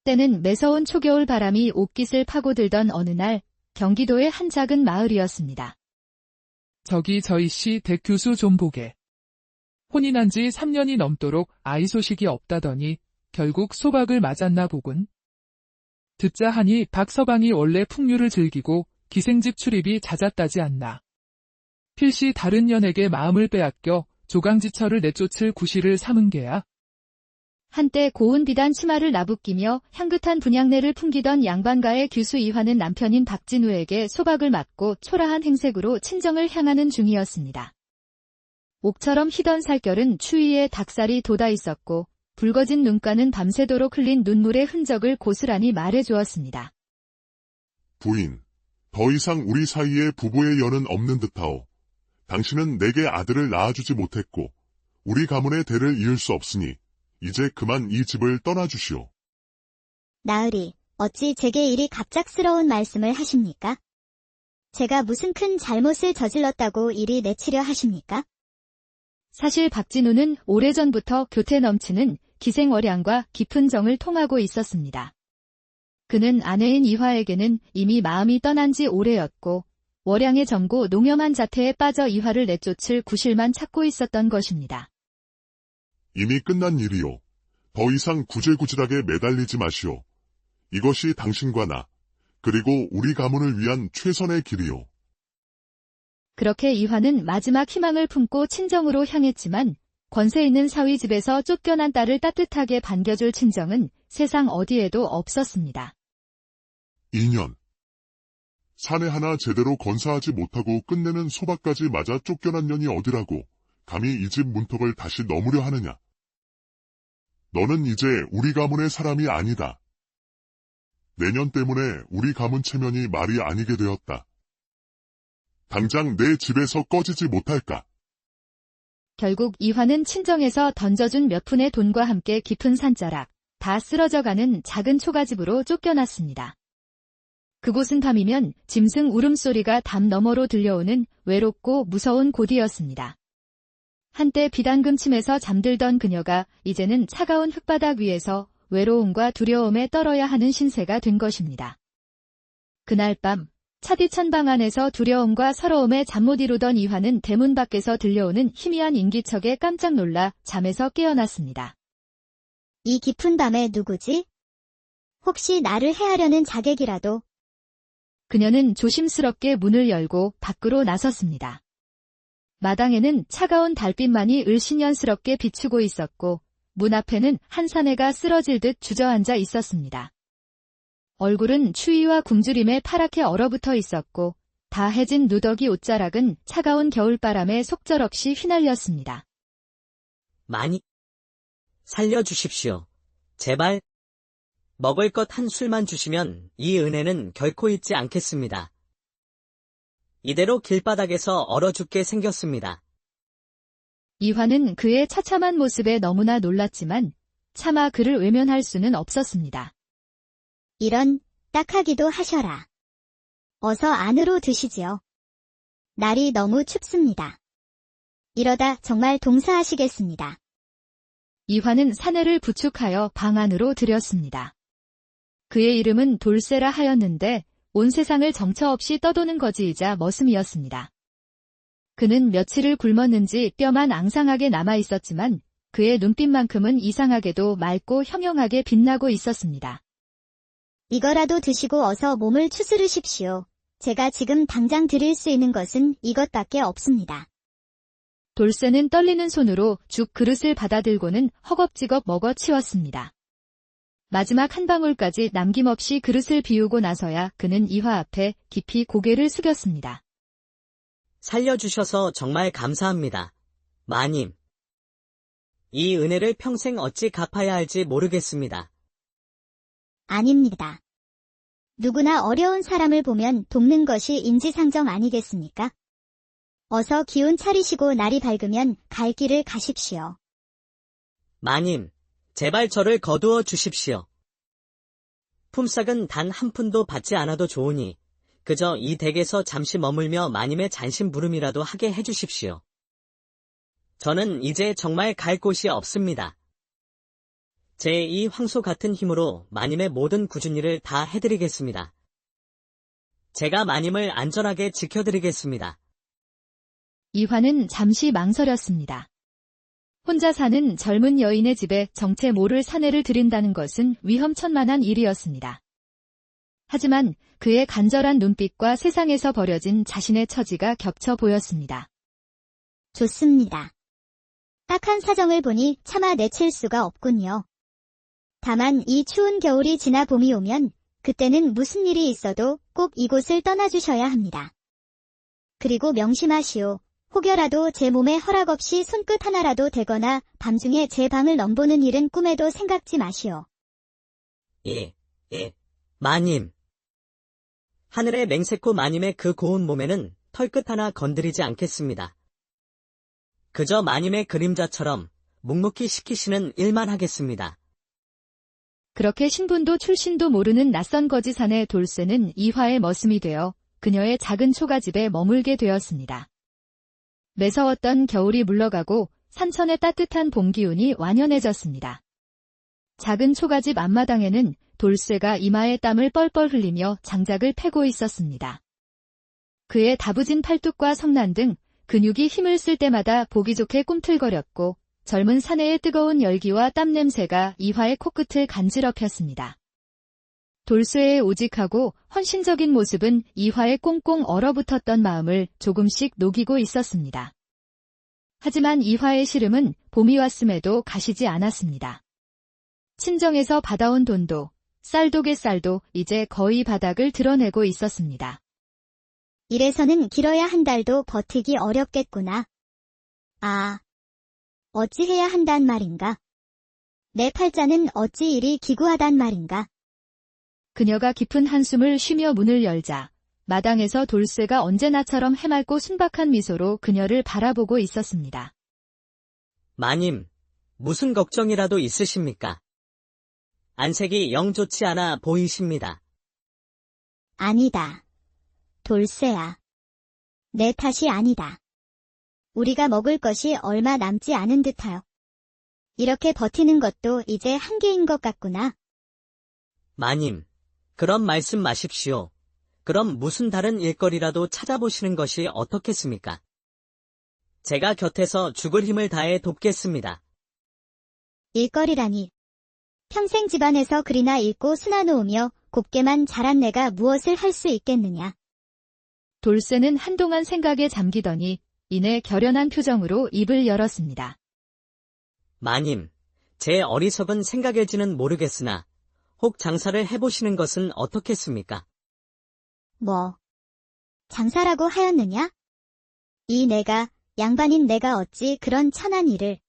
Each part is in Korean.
때는 매서운 초겨울 바람이 옷깃을 파고들던 어느 날 경기도의 한 작은 마을이었습니다. 저기 저희 씨 백 교수 좀 보게. 혼인한 지 3년이 넘도록 아이 소식이 없다더니 결국 소박을 맞았나 보군. 듣자 하니 박 서방이 원래 풍류를 즐기고 기생집 출입이 잦았다지 않나. 필시 다른 년에게 마음을 빼앗겨 조강지처를 내쫓을 구실을 삼은 게야. 한때 고운 비단 치마를 나부끼며 향긋한 분향내를 풍기던 양반가의 규수 이화는 남편인 박진우에게 소박을 맞고 초라한 행색으로 친정을 향하는 중이었습니다. 옥처럼 희던 살결은 추위에 닭살이 돋아 있었고 붉어진 눈가는 밤새도록 흘린 눈물의 흔적을 고스란히 말해주었습니다. 부인, 더 이상 우리 사이에 부부의 연은 없는 듯하오. 당신은 내게 아들을 낳아주지 못했고 우리 가문의 대를 이을 수 없으니 이제 그만 이 집을 떠나주시오. 나으리, 어찌 제게 이리 갑작스러운 말씀을 하십니까? 제가 무슨 큰 잘못을 저질렀다고 이리 내치려 하십니까? 사실 박진우는 오래전부터 교태 넘치는 기생월양과 깊은 정을 통하고 있었습니다. 그는 아내인 이화에게는 이미 마음이 떠난 지 오래였고 월양의 젊고 농염한 자태에 빠져 이화를 내쫓을 구실만 찾고 있었던 것입니다. 이미 끝난 일이오. 더 이상 구질구질하게 매달리지 마시오. 이것이 당신과 나, 그리고 우리 가문을 위한 최선의 길이오. 그렇게 이화는 마지막 희망을 품고 친정으로 향했지만 권세 있는 사위 집에서 쫓겨난 딸을 따뜻하게 반겨줄 친정은 세상 어디에도 없었습니다. 2년. 사내 하나 제대로 건사하지 못하고 끝내는 소박까지 맞아 쫓겨난 년이 어디라고 감히 이 집 문턱을 다시 넘으려 하느냐. 너는 이제 우리 가문의 사람이 아니다. 내년 때문에 우리 가문 체면이 말이 아니게 되었다. 당장 내 집에서 꺼지지 못할까? 결국 이화는 친정에서 던져준 몇 푼의 돈과 함께 깊은 산자락, 다 쓰러져가는 작은 초가집으로 쫓겨났습니다. 그곳은 밤이면 짐승 울음소리가 담 너머로 들려오는 외롭고 무서운 곳이었습니다. 한때 비단금침에서 잠들던 그녀가 이제는 차가운 흙바닥 위에서 외로움과 두려움에 떨어야 하는 신세가 된 것입니다. 그날 밤 차디찬 방 안에서 두려움과 서러움에 잠 못 이루던 이화는 대문 밖에서 들려오는 희미한 인기척에 깜짝 놀라 잠에서 깨어났습니다. 이 깊은 밤에 누구지? 혹시 나를 해하려는 자객이라도? 그녀는 조심스럽게 문을 열고 밖으로 나섰습니다. 마당에는 차가운 달빛만이 을신연스럽게 비추고 있었고 문 앞에는 한 사내가 쓰러질듯 주저앉아 있었습니다. 얼굴은 추위와 굶주림에 파랗게 얼어붙어 있었고 다해진 누더기 옷자락은 차가운 겨울바람에 속절없이 휘날렸습니다. 많이 살려주십시오. 제발. 먹을 것 한 술만 주시면 이 은혜는 결코 잊지 않겠습니다. 이대로 길바닥에서 얼어 죽게 생겼습니다. 이화는 그의 처참한 모습에 너무나 놀랐지만 차마 그를 외면할 수는 없었습니다. 이런 딱하기도 하셔라. 어서 안으로 드시지요. 날이 너무 춥습니다. 이러다 정말 동사하시겠습니다. 이화는 사내를 부축하여 방 안으로 들였습니다. 그의 이름은 돌쇠라 하였는데 온 세상을 정처 없이 떠도는 거지이자 머슴이었습니다. 그는 며칠을 굶었는지 뼈만 앙상하게 남아있었지만 그의 눈빛만큼은 이상하게도 맑고 형형하게 빛나고 있었습니다. 이거라도 드시고 어서 몸을 추스르십시오. 제가 지금 당장 드릴 수 있는 것은 이것밖에 없습니다. 돌쇠는 떨리는 손으로 죽 그릇을 받아들고는 허겁지겁 먹어치웠습니다. 마지막 한 방울까지 남김없이 그릇을 비우고 나서야 그는 이화 앞에 깊이 고개를 숙였습니다. 살려주셔서 정말 감사합니다. 마님. 이 은혜를 평생 어찌 갚아야 할지 모르겠습니다. 아닙니다. 누구나 어려운 사람을 보면 돕는 것이 인지상정 아니겠습니까? 어서 기운 차리시고 날이 밝으면 갈 길을 가십시오. 마님, 제발 저를 거두어 주십시오. 품삯은 단 한 푼도 받지 않아도 좋으니 그저 이 댁에서 잠시 머물며 마님의 잔심부름이라도 하게 해주십시오. 저는 이제 정말 갈 곳이 없습니다. 제2 황소 같은 힘으로 마님의 모든 굳은 일을 다 해드리겠습니다. 제가 마님을 안전하게 지켜드리겠습니다. 이화는 잠시 망설였습니다. 혼자 사는 젊은 여인의 집에 정체 모를 사내를 들인다는 것은 위험천만한 일이었습니다. 하지만 그의 간절한 눈빛과 세상에서 버려진 자신의 처지가 겹쳐 보였습니다. 좋습니다. 딱한 사정을 보니 차마 내칠 수가 없군요. 다만 이 추운 겨울이 지나 봄이 오면 그때는 무슨 일이 있어도 꼭 이곳을 떠나주셔야 합니다. 그리고 명심하시오. 혹여라도 제 몸에 허락 없이 손끝 하나라도 대거나 밤중에 제 방을 넘보는 일은 꿈에도 생각지 마시오. 예, 마님. 하늘의 맹세코 마님의 그 고운 몸에는 털끝 하나 건드리지 않겠습니다. 그저 마님의 그림자처럼 묵묵히 시키시는 일만 하겠습니다. 그렇게 신분도 출신도 모르는 낯선 거지사내 돌쇠는 이화의 머슴이 되어 그녀의 작은 초가집에 머물게 되었습니다. 매서웠던 겨울이 물러가고 산천의 따뜻한 봄 기운이 완연해졌습니다. 작은 초가집 앞마당에는 돌쇠가 이마에 땀을 뻘뻘 흘리며 장작을 패고 있었습니다. 그의 다부진 팔뚝과 성난 등 근육이 힘을 쓸 때마다 보기 좋게 꿈틀거렸고 젊은 사내의 뜨거운 열기와 땀 냄새가 이화의 코끝을 간지럽혔습니다. 돌쇠의 오직하고 헌신적인 모습은 이화의 꽁꽁 얼어붙었던 마음을 조금씩 녹이고 있었습니다. 하지만 이화의 시름은 봄이 왔음에도 가시지 않았습니다. 친정에서 받아온 돈도 쌀도 이제 거의 바닥을 드러내고 있었습니다. 이래서는 길어야 한 달도 버티기 어렵겠구나. 아, 어찌해야 한단 말인가? 내 팔자는 어찌 이리 기구하단 말인가? 그녀가 깊은 한숨을 쉬며 문을 열자 마당에서 돌쇠가 언제나처럼 해맑고 순박한 미소로 그녀를 바라보고 있었습니다. 마님, 무슨 걱정이라도 있으십니까? 안색이 영 좋지 않아 보이십니다. 아니다. 돌쇠야. 내 탓이 아니다. 우리가 먹을 것이 얼마 남지 않은 듯하여. 이렇게 버티는 것도 이제 한계인 것 같구나. 마님, 그런 말씀 마십시오. 그럼 무슨 다른 일거리라도 찾아보시는 것이 어떻겠습니까? 제가 곁에서 죽을 힘을 다해 돕겠습니다. 일거리라니. 평생 집안에서 글이나 읽고 수나 놓으며 곱게만 자란 내가 무엇을 할 수 있겠느냐. 돌쇠는 한동안 생각에 잠기더니 이내 결연한 표정으로 입을 열었습니다. 마님, 제 어리석은 생각일지는 모르겠으나 혹 장사를 해보시는 것은 어떻겠습니까? 뭐, 장사라고 하였느냐? 이 내가, 양반인 내가 어찌 그런 천한 일을.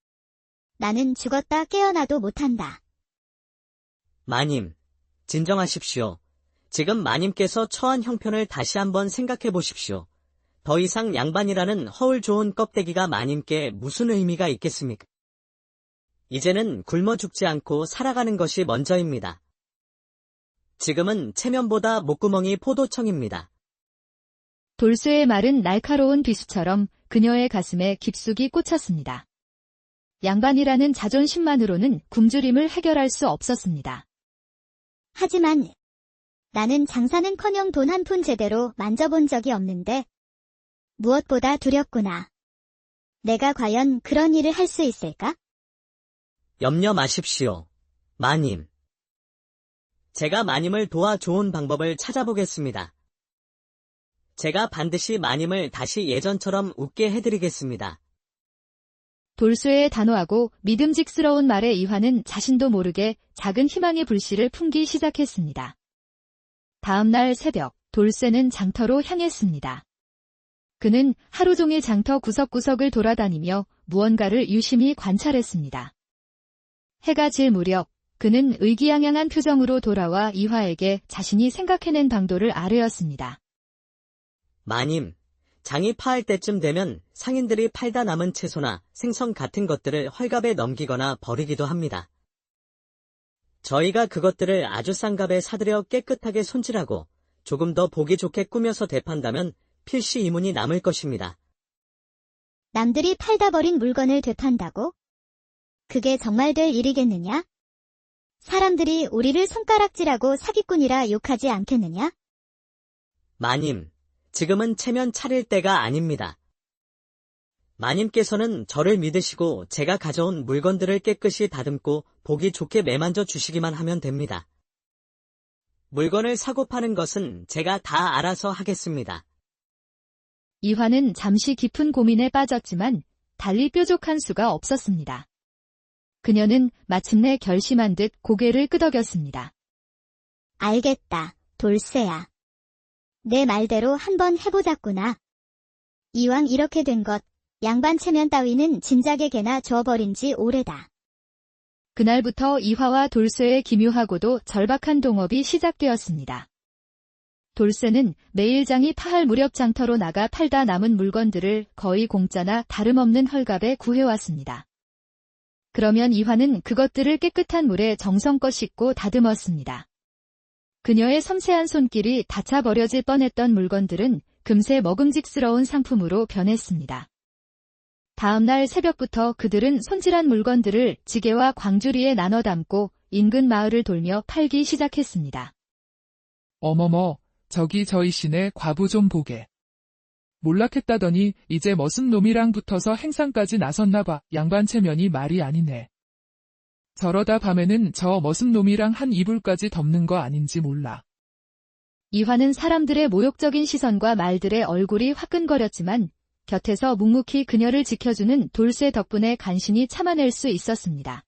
나는 죽었다 깨어나도 못한다. 마님, 진정하십시오. 지금 마님께서 처한 형편을 다시 한번 생각해 보십시오. 더 이상 양반이라는 허울 좋은 껍데기가 마님께 무슨 의미가 있겠습니까? 이제는 굶어 죽지 않고 살아가는 것이 먼저입니다. 지금은 체면보다 목구멍이 포도청입니다. 돌쇠의 말은 날카로운 비수처럼 그녀의 가슴에 깊숙이 꽂혔습니다. 양반이라는 자존심만으로는 굶주림을 해결할 수 없었습니다. 하지만 나는 장사는커녕 돈 한 푼 제대로 만져본 적이 없는데 무엇보다 두렵구나. 내가 과연 그런 일을 할 수 있을까? 염려 마십시오, 마님. 제가 마님을 도와 좋은 방법을 찾아보겠습니다. 제가 반드시 마님을 다시 예전처럼 웃게 해드리겠습니다. 돌쇠의 단호하고 믿음직스러운 말에 이화는 자신도 모르게 작은 희망의 불씨를 품기 시작했습니다. 다음 날 새벽, 돌쇠는 장터로 향했습니다. 그는 하루 종일 장터 구석구석을 돌아다니며 무언가를 유심히 관찰했습니다. 해가 질 무렵, 그는 의기양양한 표정으로 돌아와 이화에게 자신이 생각해낸 방도를 아뢰었습니다. 마님, 장이 파할 때쯤 되면 상인들이 팔다 남은 채소나 생선 같은 것들을 헐갑에 넘기거나 버리기도 합니다. 저희가 그것들을 아주 싼 값에 사들여 깨끗하게 손질하고 조금 더 보기 좋게 꾸며서 되판다면 필시 이문이 남을 것입니다. 남들이 팔다 버린 물건을 되판다고? 그게 정말 될 일이겠느냐? 사람들이 우리를 손가락질하고 사기꾼이라 욕하지 않겠느냐? 마님, 지금은 체면 차릴 때가 아닙니다. 마님께서는 저를 믿으시고 제가 가져온 물건들을 깨끗이 다듬고 보기 좋게 매만져 주시기만 하면 됩니다. 물건을 사고 파는 것은 제가 다 알아서 하겠습니다. 이화는 잠시 깊은 고민에 빠졌지만 달리 뾰족한 수가 없었습니다. 그녀는 마침내 결심한 듯 고개를 끄덕였습니다. 알겠다, 돌쇠야. 내 말대로 한번 해보자꾸나. 이왕 이렇게 된 것, 양반 체면 따위는 진작에게나 줘버린 지 오래다. 그날부터 이화와 돌쇠의 기묘하고도 절박한 동업이 시작되었습니다. 돌쇠는 매일 장이 파할 무렵 장터로 나가 팔다 남은 물건들을 거의 공짜나 다름없는 헐값에 구해왔습니다. 그러면 이화는 그것들을 깨끗한 물에 정성껏 씻고 다듬었습니다. 그녀의 섬세한 손길이 다쳐 버려질 뻔했던 물건들은 금세 먹음직스러운 상품으로 변했습니다. 다음 날 새벽부터 그들은 손질한 물건들을 지게와 광주리에 나눠 담고 인근 마을을 돌며 팔기 시작했습니다. 어머머, 저기 저희 시내 과부 좀 보게. 몰락했다더니 이제 머슴 놈이랑 붙어서 행상까지 나섰나봐. 양반 체면이 말이 아니네. 저러다 밤에는 저 머슴 놈이랑 한 이불까지 덮는 거 아닌지 몰라. 이화는 사람들의 모욕적인 시선과 말들의 얼굴이 화끈거렸지만 곁에서 묵묵히 그녀를 지켜주는 돌쇠 덕분에 간신히 참아낼 수 있었습니다.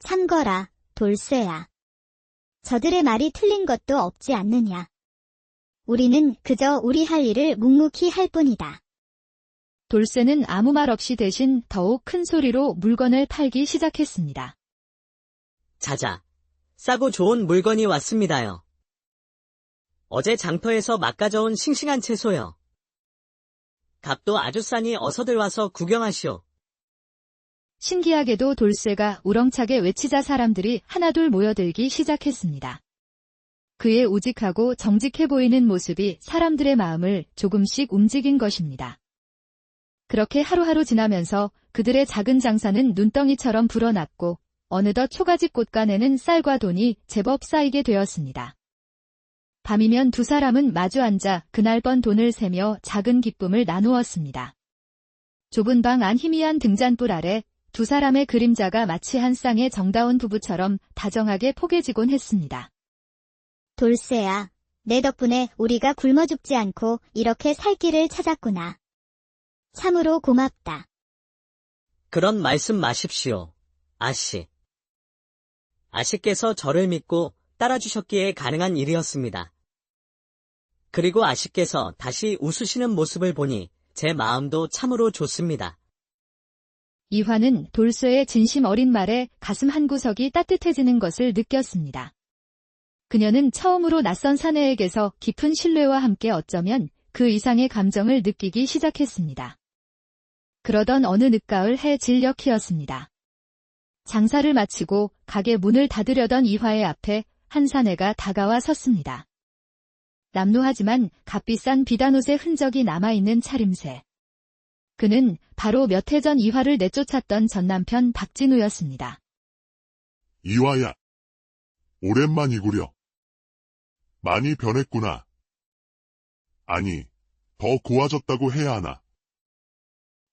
참거라, 돌쇠야. 저들의 말이 틀린 것도 없지 않느냐. 우리는 그저 우리 할 일을 묵묵히 할 뿐이다. 돌쇠는 아무 말 없이 대신 더욱 큰 소리로 물건을 팔기 시작했습니다. 자자, 싸고 좋은 물건이 왔습니다요. 어제 장터에서 막 가져온 싱싱한 채소요. 값도 아주 싸니 어서들 와서 구경하시오. 신기하게도 돌쇠가 우렁차게 외치자 사람들이 하나둘 모여들기 시작했습니다. 그의 우직하고 정직해 보이는 모습이 사람들의 마음을 조금씩 움직인 것입니다. 그렇게 하루하루 지나면서 그들의 작은 장사는 눈덩이처럼 불어났고 어느덧 초가집 곳간에는 쌀과 돈이 제법 쌓이게 되었습니다. 밤이면 두 사람은 마주 앉아 그날 번 돈을 세며 작은 기쁨을 나누었습니다. 좁은 방 안 희미한 등잔불 아래 두 사람의 그림자가 마치 한 쌍의 정다운 부부처럼 다정하게 포개지곤 했습니다. 돌쇠야, 내 덕분에 우리가 굶어 죽지 않고 이렇게 살 길을 찾았구나. 참으로 고맙다. 그런 말씀 마십시오, 아씨. 아씨께서 저를 믿고 따라주셨기에 가능한 일이었습니다. 그리고 아씨께서 다시 웃으시는 모습을 보니 제 마음도 참으로 좋습니다. 이화는 돌쇠의 진심 어린 말에 가슴 한구석이 따뜻해지는 것을 느꼈습니다. 그녀는 처음으로 낯선 사내에게서 깊은 신뢰와 함께 어쩌면 그 이상의 감정을 느끼기 시작했습니다. 그러던 어느 늦가을 해 진녘이었습니다. 장사를 마치고 가게 문을 닫으려던 이화의 앞에 한 사내가 다가와 섰습니다. 남루하지만 값비싼 비단옷의 흔적이 남아있는 차림새. 그는 바로 몇 해 전 이화를 내쫓았던 전남편 박진우였습니다. 이화야. 오랜만이구려. 많이 변했구나. 아니, 더 고와졌다고 해야 하나.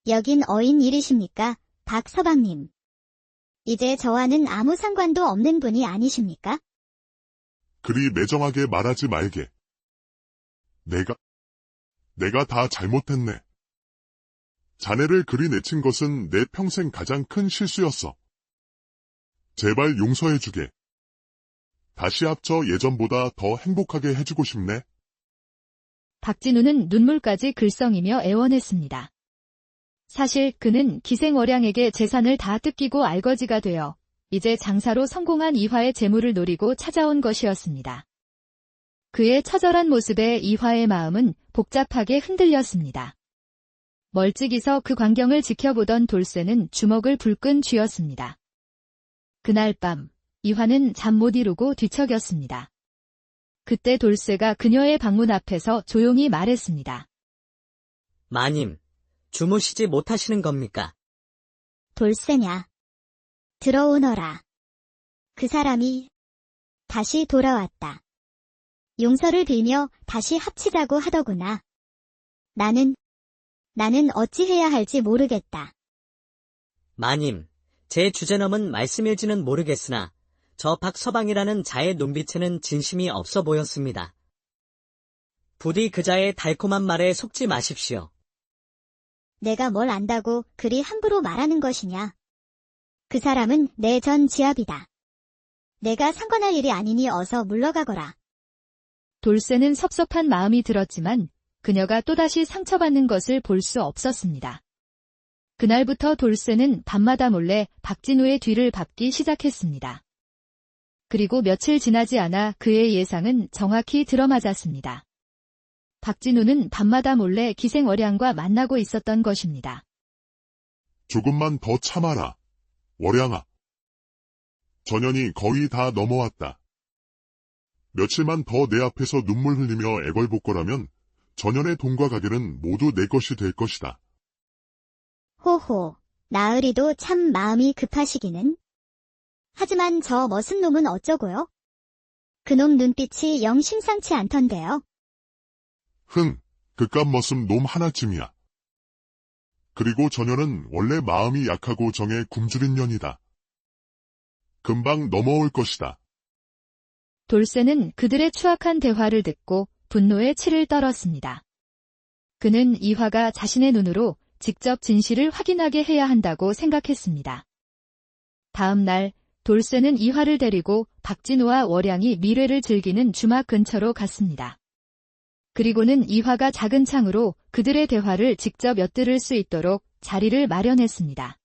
여긴 어인 일이십니까, 박 서방님. 이제 저와는 아무 상관도 없는 분이 아니십니까? 그리 매정하게 말하지 말게. 내가 다 잘못했네. 자네를 그리 내친 것은 내 평생 가장 큰 실수였어. 제발 용서해주게. 다시 합쳐 예전보다 더 행복하게 해주고 싶네. 박진우는 눈물까지 글썽이며 애원했습니다. 사실 그는 기생월양에게 재산을 다 뜯기고 알거지가 되어 이제 장사로 성공한 이화의 재물을 노리고 찾아온 것이었습니다. 그의 처절한 모습에 이화의 마음은 복잡하게 흔들렸습니다. 멀찍이 서 그 광경을 지켜보던 돌쇠는 주먹을 불끈 쥐었습니다. 그날 밤 이화는 잠 못 이루고 뒤척였습니다. 그때 돌쇠가 그녀의 방문 앞에서 조용히 말했습니다. 마님, 주무시지 못하시는 겁니까? 돌쇠냐. 들어오너라. 그 사람이 다시 돌아왔다. 용서를 빌며 다시 합치자고 하더구나. 나는 어찌해야 할지 모르겠다. 마님, 제 주제넘은 말씀일지는 모르겠으나 저 박서방이라는 자의 눈빛에는 진심이 없어 보였습니다. 부디 그자의 달콤한 말에 속지 마십시오. 내가 뭘 안다고 그리 함부로 말하는 것이냐. 그 사람은 내 전 지압이다. 내가 상관할 일이 아니니 어서 물러가거라. 돌쇠는 섭섭한 마음이 들었지만 그녀가 또다시 상처받는 것을 볼 수 없었습니다. 그날부터 돌쇠는 밤마다 몰래 박진우의 뒤를 밟기 시작했습니다. 그리고 며칠 지나지 않아 그의 예상은 정확히 들어맞았습니다. 박진우는 밤마다 몰래 기생월양과 만나고 있었던 것입니다. 조금만 더 참아라. 월양아. 전연이 거의 다 넘어왔다. 며칠만 더 내 앞에서 눈물 흘리며 애걸복걸하면 전연의 돈과 가게는 모두 내 것이 될 것이다. 호호, 나으리도 참 마음이 급하시기는. 하지만 저 멋은 놈은 어쩌고요? 그놈 눈빛이 영 심상치 않던데요. 그깟 머슴 놈 하나쯤이야. 그리고 전연은 원래 마음이 약하고 정에 굶주린 년이다. 금방 넘어올 것이다. 돌쇠는 그들의 추악한 대화를 듣고 분노에 치를 떨었습니다. 그는 이화가 자신의 눈으로 직접 진실을 확인하게 해야 한다고 생각했습니다. 다음 날 돌쇠는 이화를 데리고 박진우와 월양이 미래를 즐기는 주막 근처로 갔습니다. 그리고는 이화가 작은 창으로 그들의 대화를 직접 엿들을 수 있도록 자리를 마련했습니다.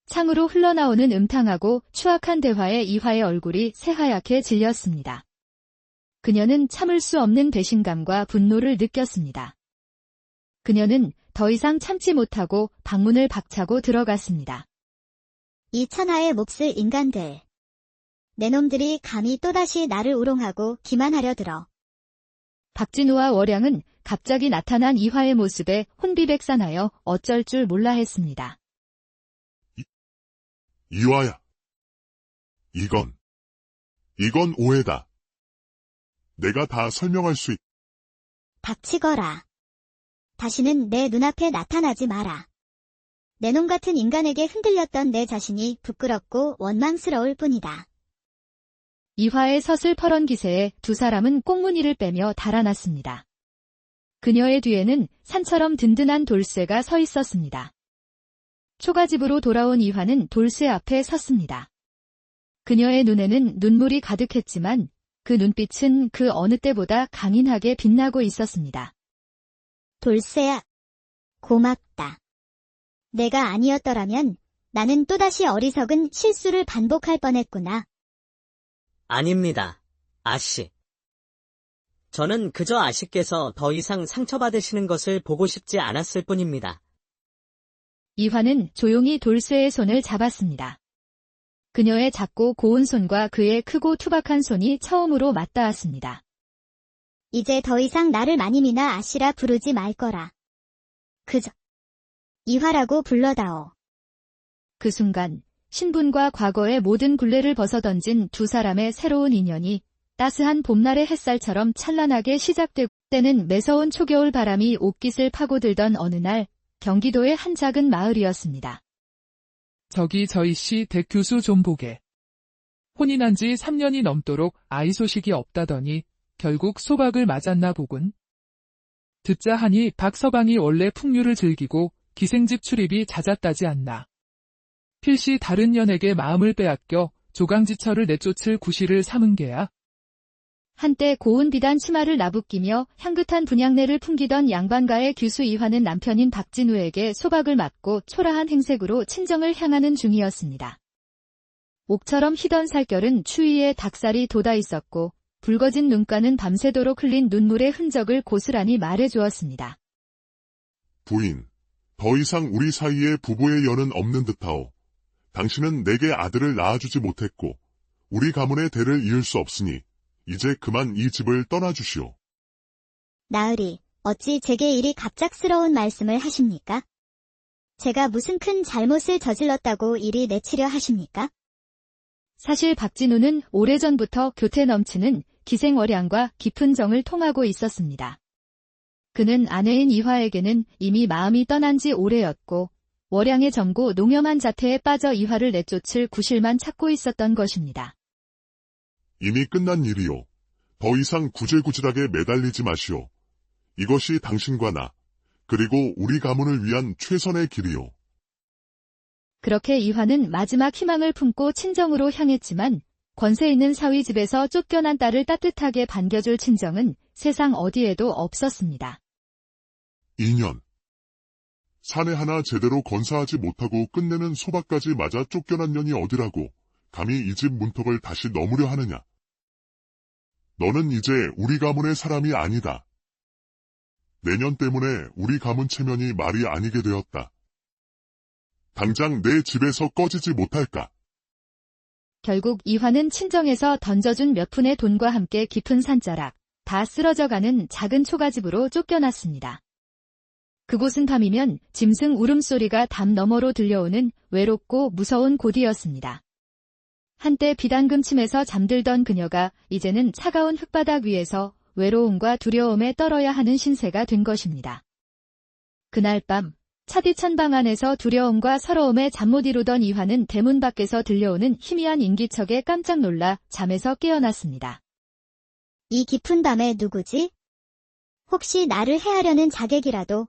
창으로 흘러나오는 음탕하고 추악한 대화에 이화의 얼굴이 새하얗게 질렸습니다. 그녀는 참을 수 없는 배신감과 분노를 느꼈습니다. 그녀는 더 이상 참지 못하고 방문을 박차고 들어갔습니다. 이 천하의 몹쓸 인간들. 내 놈들이 감히 또다시 나를 우롱하고 기만하려 들어. 박진우와 월양은 갑자기 나타난 이화의 모습에 혼비백산하여 어쩔 줄 몰라 했습니다. 이화야. 이건 오해다. 내가 다 설명할 수 닥치거라. 다시는 내 눈앞에 나타나지 마라. 내 놈 같은 인간에게 흔들렸던 내 자신이 부끄럽고 원망스러울 뿐이다. 이화의 서슬퍼런 기세에 두 사람은 꽁무니를 빼며 달아났습니다. 그녀의 뒤에는 산처럼 든든한 돌쇠가 서 있었습니다. 초가집으로 돌아온 이화는 돌쇠 앞에 섰습니다. 그녀의 눈에는 눈물이 가득했지만 그 눈빛은 그 어느 때보다 강인하게 빛나고 있었습니다. 돌쇠야, 고맙다. 내가 아니었더라면 나는 또다시 어리석은 실수를 반복할 뻔했구나. 아닙니다, 아씨. 저는 그저 아씨께서 더 이상 상처받으시는 것을 보고 싶지 않았을 뿐입니다. 이화는 조용히 돌쇠의 손을 잡았습니다. 그녀의 작고 고운 손과 그의 크고 투박한 손이 처음으로 맞닿았습니다. 이제 더 이상 나를 마님이나 아씨라 부르지 말 거라. 그저 이화라고 불러다오. 그 순간 신분과 과거의 모든 굴레를 벗어던진 두 사람의 새로운 인연이 따스한 봄날의 햇살처럼 찬란하게 시작되고 때는 매서운 초겨울 바람이 옷깃을 파고들던 어느 날 경기도의 한 작은 마을이었습니다. 저기 저희 씨 백 교수 좀 보게. 혼인한 지 3년이 넘도록 아이 소식이 없다더니 결국 소박을 맞았나 보군. 듣자 하니 박서방이 원래 풍류를 즐기고 기생집 출입이 잦았다지 않나. 필시 다른 년에게 마음을 빼앗겨 조강지처를 내쫓을 구실을 삼은 게야. 한때 고운 비단 치마를 나부끼며 향긋한 분향내를 풍기던 양반가의 규수 이화는 남편인 박진우에게 소박을 맞고 초라한 행색으로 친정을 향하는 중이었습니다. 옥처럼 희던 살결은 추위에 닭살이 돋아 있었고 붉어진 눈가는 밤새도록 흘린 눈물의 흔적을 고스란히 말해주었습니다. 부인, 더 이상 우리 사이에 부부의 연은 없는 듯하오. 당신은 내게 아들을 낳아주지 못했고 우리 가문의 대를 이을 수 없으니 이제 그만 이 집을 떠나주시오. 나으리, 어찌 제게 이리 갑작스러운 말씀을 하십니까? 제가 무슨 큰 잘못을 저질렀다고 이리 내치려 하십니까? 사실 박진우는 오래전부터 교태 넘치는 기생월양과 깊은 정을 통하고 있었습니다. 그는 아내인 이화에게는 이미 마음이 떠난 지 오래였고 월양의 젊고 농염한 자태에 빠져 이화를 내쫓을 구실만 찾고 있었던 것입니다. 이미 끝난 일이요. 더 이상 구질구질하게 매달리지 마시오. 이것이 당신과 나, 그리고 우리 가문을 위한 최선의 길이요. 그렇게 이화는 마지막 희망을 품고 친정으로 향했지만 권세 있는 사위 집에서 쫓겨난 딸을 따뜻하게 반겨줄 친정은 세상 어디에도 없었습니다. 2년. 사내 하나 제대로 건사하지 못하고 끝내는 소박까지 맞아 쫓겨난 년이 어디라고 감히 이 집 문턱을 다시 넘으려 하느냐. 너는 이제 우리 가문의 사람이 아니다. 내년 때문에 우리 가문 체면이 말이 아니게 되었다. 당장 내 집에서 꺼지지 못할까? 결국 이화는 친정에서 던져준 몇 푼의 돈과 함께 깊은 산자락, 다 쓰러져가는 작은 초가집으로 쫓겨났습니다. 그곳은 밤이면 짐승 울음소리가 담 너머로 들려오는 외롭고 무서운 곳이었습니다. 한때 비단금침에서 잠들던 그녀가 이제는 차가운 흙바닥 위에서 외로움과 두려움에 떨어야 하는 신세가 된 것입니다. 그날 밤 차디찬 방 안에서 두려움과 서러움에 잠 못 이루던 이화는 대문 밖에서 들려오는 희미한 인기척에 깜짝 놀라 잠에서 깨어났습니다. 이 깊은 밤에 누구지? 혹시 나를 해하려는 자객이라도?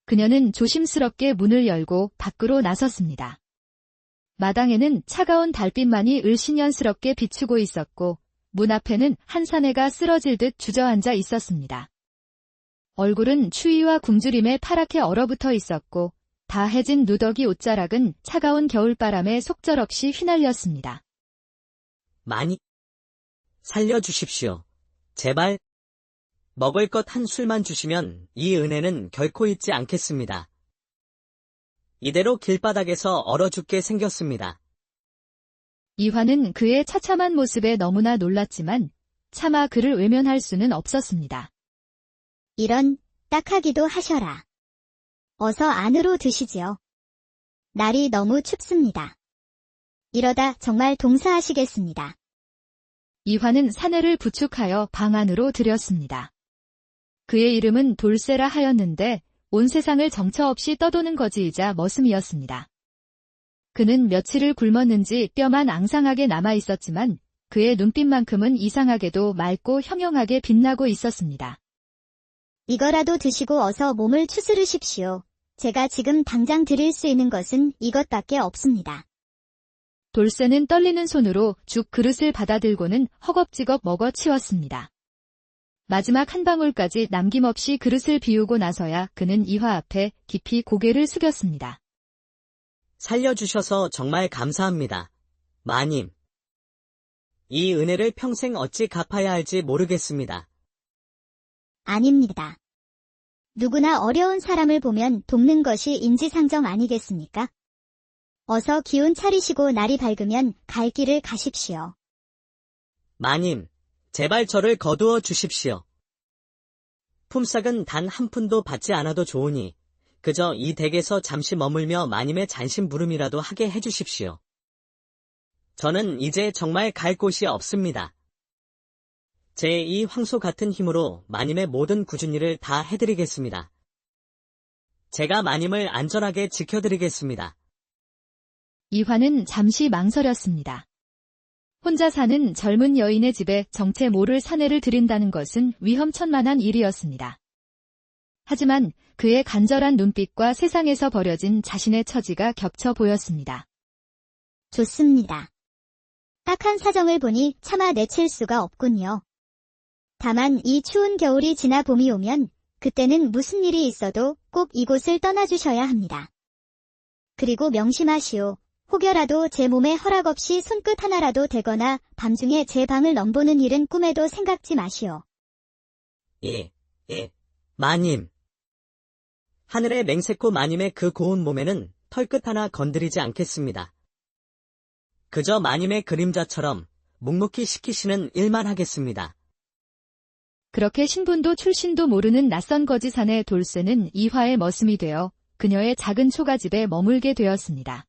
그녀는 조심스럽게 문을 열고 밖으로 나섰습니다. 마당에는 차가운 달빛만이 을씨년스럽게 비추고 있었고 문 앞에는 한 사내가 쓰러질 듯 주저앉아 있었습니다. 얼굴은 추위와 굶주림에 파랗게 얼어붙어 있었고 다해진 누더기 옷자락은 차가운 겨울바람에 속절없이 휘날렸습니다. 많이 살려주십시오. 제발 먹을 것 한 술만 주시면 이 은혜는 결코 잊지 않겠습니다. 이대로 길바닥에서 얼어 죽게 생겼습니다. 이화는 그의 처참한 모습에 너무나 놀랐지만 차마 그를 외면할 수는 없었습니다. 이런 딱하기도 하셔라. 어서 안으로 드시지요. 날이 너무 춥습니다. 이러다 정말 동사하시겠습니다. 이화는 사내를 부축하여 방 안으로 들였습니다. 그의 이름은 돌쇠라 하였는데 온 세상을 정처 없이 떠도는 거지이자 머슴이었습니다. 그는 며칠을 굶었는지 뼈만 앙상하게 남아있었지만 그의 눈빛만큼은 이상하게도 맑고 형형하게 빛나고 있었습니다. 이거라도 드시고 어서 몸을 추스르십시오. 제가 지금 당장 드릴 수 있는 것은 이것밖에 없습니다. 돌쇠는 떨리는 손으로 죽 그릇을 받아들고는 허겁지겁 먹어 치웠습니다. 마지막 한 방울까지 남김없이 그릇을 비우고 나서야 그는 이화 앞에 깊이 고개를 숙였습니다. 살려주셔서 정말 감사합니다. 마님. 이 은혜를 평생 어찌 갚아야 할지 모르겠습니다. 아닙니다. 누구나 어려운 사람을 보면 돕는 것이 인지상정 아니겠습니까? 어서 기운 차리시고 날이 밝으면 갈 길을 가십시오. 마님, 제발 저를 거두어 주십시오. 품삯은 단 한 푼도 받지 않아도 좋으니 그저 이 댁에서 잠시 머물며 마님의 잔심부름이라도 하게 해주십시오. 저는 이제 정말 갈 곳이 없습니다. 제 이 황소 같은 힘으로 마님의 모든 굳은 일을 다 해드리겠습니다. 제가 마님을 안전하게 지켜드리겠습니다. 이화는 잠시 망설였습니다. 혼자 사는 젊은 여인의 집에 정체 모를 사내를 들인다는 것은 위험천만한 일이었습니다. 하지만 그의 간절한 눈빛과 세상에서 버려진 자신의 처지가 겹쳐 보였습니다. 좋습니다. 딱한 사정을 보니 차마 내칠 수가 없군요. 다만 이 추운 겨울이 지나 봄이 오면 그때는 무슨 일이 있어도 꼭 이곳을 떠나주셔야 합니다. 그리고 명심하시오. 혹여라도 제 몸에 허락 없이 손끝 하나라도 대거나 밤중에 제 방을 넘보는 일은 꿈에도 생각지 마시오. 예, 마님. 하늘의 맹세코 마님의 그 고운 몸에는 털끝 하나 건드리지 않겠습니다. 그저 마님의 그림자처럼 묵묵히 시키시는 일만 하겠습니다. 그렇게 신분도 출신도 모르는 낯선 거지사내 돌쇠는 이화의 머슴이 되어 그녀의 작은 초가집에 머물게 되었습니다.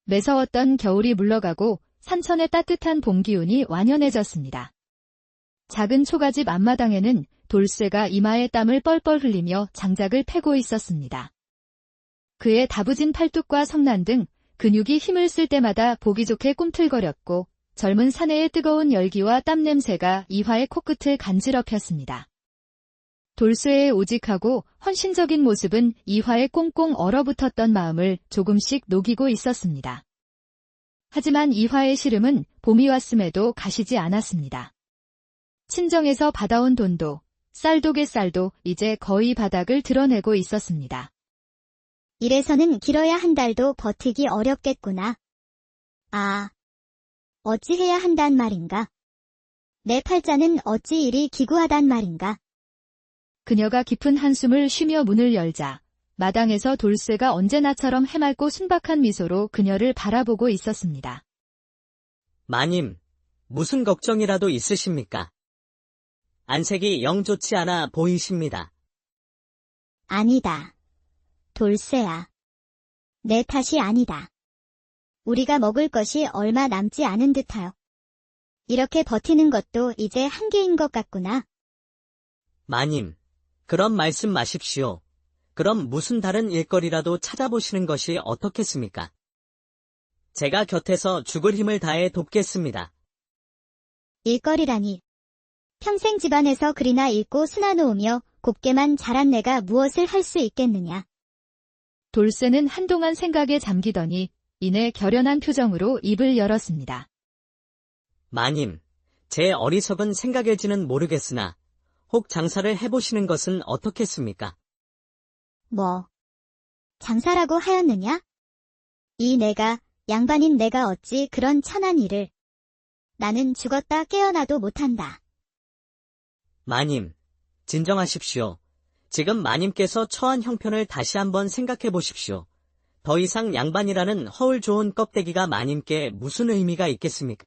매서웠던 겨울이 물러가고 산천의 따뜻한 봄 기운이 완연해졌습니다. 작은 초가집 앞마당에는 돌쇠가 이마에 땀을 뻘뻘 흘리며 장작을 패고 있었습니다. 그의 다부진 팔뚝과 성난 등 근육이 힘을 쓸 때마다 보기 좋게 꿈틀거렸고 젊은 사내의 뜨거운 열기와 땀 냄새가 이화의 코끝을 간지럽혔습니다. 돌쇠의 오직하고 헌신적인 모습은 이화의 꽁꽁 얼어붙었던 마음을 조금씩 녹이고 있었습니다. 하지만 이화의 시름은 봄이 왔음에도 가시지 않았습니다. 친정에서 받아온 돈도 쌀독의 쌀도 이제 거의 바닥을 드러내고 있었습니다. 이래서는 길어야 한 달도 버티기 어렵겠구나. 아, 어찌해야 한단 말인가? 내 팔자는 어찌 이리 기구하단 말인가? 그녀가 깊은 한숨을 쉬며 문을 열자 마당에서 돌쇠가 언제나처럼 해맑고 순박한 미소로 그녀를 바라보고 있었습니다. 마님, 무슨 걱정이라도 있으십니까? 안색이 영 좋지 않아 보이십니다. 아니다. 돌쇠야. 내 탓이 아니다. 우리가 먹을 것이 얼마 남지 않은 듯하여. 이렇게 버티는 것도 이제 한계인 것 같구나. 마님, 그런 말씀 마십시오. 그럼 무슨 다른 일거리라도 찾아보시는 것이 어떻겠습니까? 제가 곁에서 죽을 힘을 다해 돕겠습니다. 일거리라니. 평생 집안에서 글이나 읽고 쓰나 놓으며 곱게만 자란 내가 무엇을 할 수 있겠느냐. 돌쇠는 한동안 생각에 잠기더니 이내 결연한 표정으로 입을 열었습니다. 마님, 제 어리석은 생각일지는 모르겠으나 혹 장사를 해보시는 것은 어떻겠습니까? 뭐, 장사라고 하였느냐? 이 내가, 양반인 내가 어찌 그런 천한 일을. 나는 죽었다 깨어나도 못한다. 마님, 진정하십시오. 지금 마님께서 처한 형편을 다시 한번 생각해 보십시오. 더 이상 양반이라는 허울 좋은 껍데기가 마님께 무슨 의미가 있겠습니까?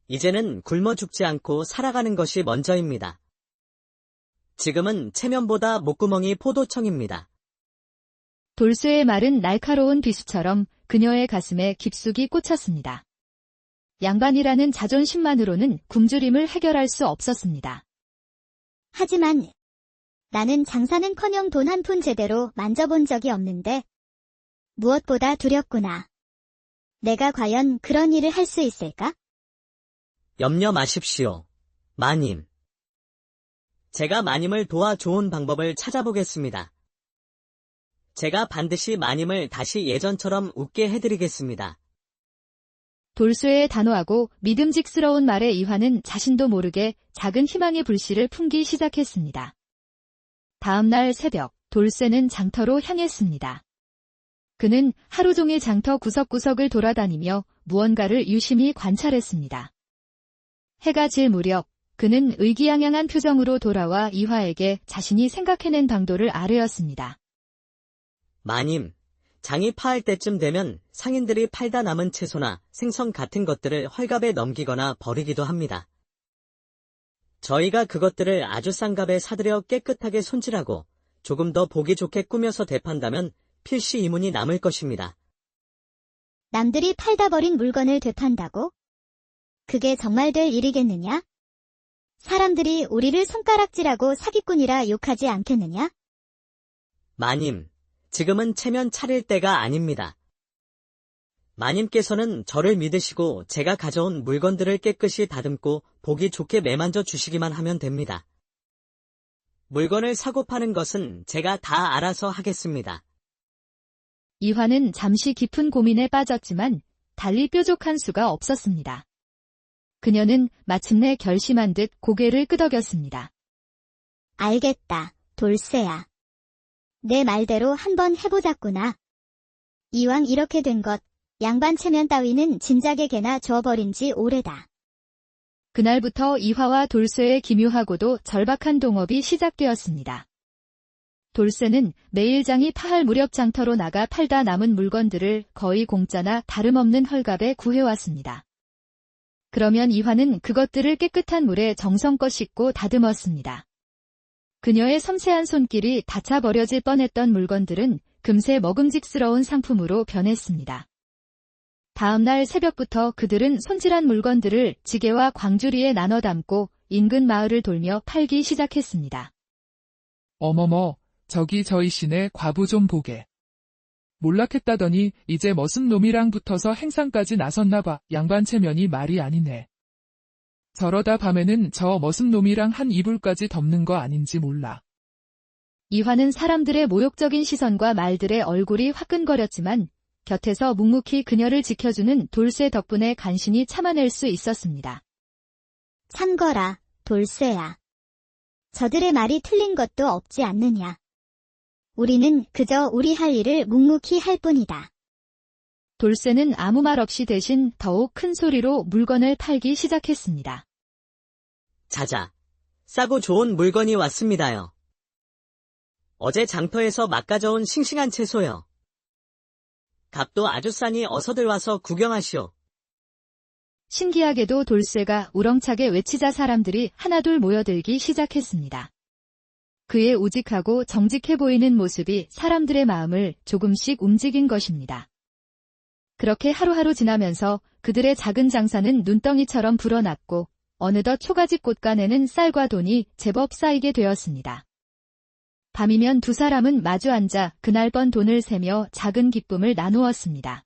이제는 굶어 죽지 않고 살아가는 것이 먼저입니다. 지금은 체면보다 목구멍이 포도청입니다. 돌쇠의 말은 날카로운 비수처럼 그녀의 가슴에 깊숙이 꽂혔습니다. 양반이라는 자존심만으로는 굶주림을 해결할 수 없었습니다. 하지만 나는 장사는커녕 돈 한 푼 제대로 만져본 적이 없는데 무엇보다 두렵구나. 내가 과연 그런 일을 할 수 있을까? 염려 마십시오, 마님. 제가 마님을 도와 좋은 방법을 찾아보겠습니다. 제가 반드시 마님을 다시 예전처럼 웃게 해드리겠습니다. 돌쇠의 단호하고 믿음직스러운 말에 이화는 자신도 모르게 작은 희망의 불씨를 품기 시작했습니다. 다음 날 새벽, 돌쇠는 장터로 향했습니다. 그는 하루 종일 장터 구석구석을 돌아다니며 무언가를 유심히 관찰했습니다. 해가 질 무렵, 그는 의기양양한 표정으로 돌아와 이화에게 자신이 생각해낸 방도를 아뢰었습니다. 마님, 장이 파할 때쯤 되면 상인들이 팔다 남은 채소나 생선 같은 것들을 헐값에 넘기거나 버리기도 합니다. 저희가 그것들을 아주 싼 값에 사들여 깨끗하게 손질하고 조금 더 보기 좋게 꾸며서 되판다면 필시 이문이 남을 것입니다. 남들이 팔다 버린 물건을 되판다고? 그게 정말 될 일이겠느냐? 사람들이 우리를 손가락질하고 사기꾼이라 욕하지 않겠느냐? 마님, 지금은 체면 차릴 때가 아닙니다. 마님께서는 저를 믿으시고 제가 가져온 물건들을 깨끗이 다듬고 보기 좋게 매만져 주시기만 하면 됩니다. 물건을 사고 파는 것은 제가 다 알아서 하겠습니다. 이화는 잠시 깊은 고민에 빠졌지만 달리 뾰족한 수가 없었습니다. 그녀는 마침내 결심한 듯 고개를 끄덕였습니다. 알겠다, 돌쇠야. 내 말대로 한번 해보자꾸나. 이왕 이렇게 된 것, 양반 체면 따위는 진작에게나 줘버린 지 오래다. 그날부터 이화와 돌쇠의 기묘하고도 절박한 동업이 시작되었습니다. 돌쇠는 매일 장이 파할 무렵 장터로 나가 팔다 남은 물건들을 거의 공짜나 다름없는 헐값에 구해왔습니다. 그러면 이화는 그것들을 깨끗한 물에 정성껏 씻고 다듬었습니다. 그녀의 섬세한 손길이 다쳐 버려질 뻔했던 물건들은 금세 먹음직스러운 상품으로 변했습니다. 다음날 새벽부터 그들은 손질한 물건들을 지게와 광주리에 나눠 담고 인근 마을을 돌며 팔기 시작했습니다. 어머머, 저기 저희 씨네 과부 좀 보게. 몰락했다더니 이제 머슴 놈이랑 붙어서 행상까지 나섰나봐. 양반 체면이 말이 아니네. 저러다 밤에는 저 머슴 놈이랑 한 이불까지 덮는 거 아닌지 몰라. 이화는 사람들의 모욕적인 시선과 말들의 얼굴이 화끈거렸지만 곁에서 묵묵히 그녀를 지켜주는 돌쇠 덕분에 간신히 참아낼 수 있었습니다. 참거라, 돌쇠야. 저들의 말이 틀린 것도 없지 않느냐. 우리는 그저 우리 할 일을 묵묵히 할 뿐이다. 돌쇠는 아무 말 없이 대신 더욱 큰 소리로 물건을 팔기 시작했습니다. 자자, 싸고 좋은 물건이 왔습니다요. 어제 장터에서 막 가져온 싱싱한 채소요. 값도 아주 싸니 어서들 와서 구경하시오. 신기하게도 돌쇠가 우렁차게 외치자 사람들이 하나둘 모여들기 시작했습니다. 그의 우직하고 정직해 보이는 모습이 사람들의 마음을 조금씩 움직인 것입니다. 그렇게 하루하루 지나면서 그들의 작은 장사는 눈덩이처럼 불어났고 어느덧 초가집 곳간에는 쌀과 돈이 제법 쌓이게 되었습니다. 밤이면 두 사람은 마주 앉아 그날 번 돈을 세며 작은 기쁨을 나누었습니다.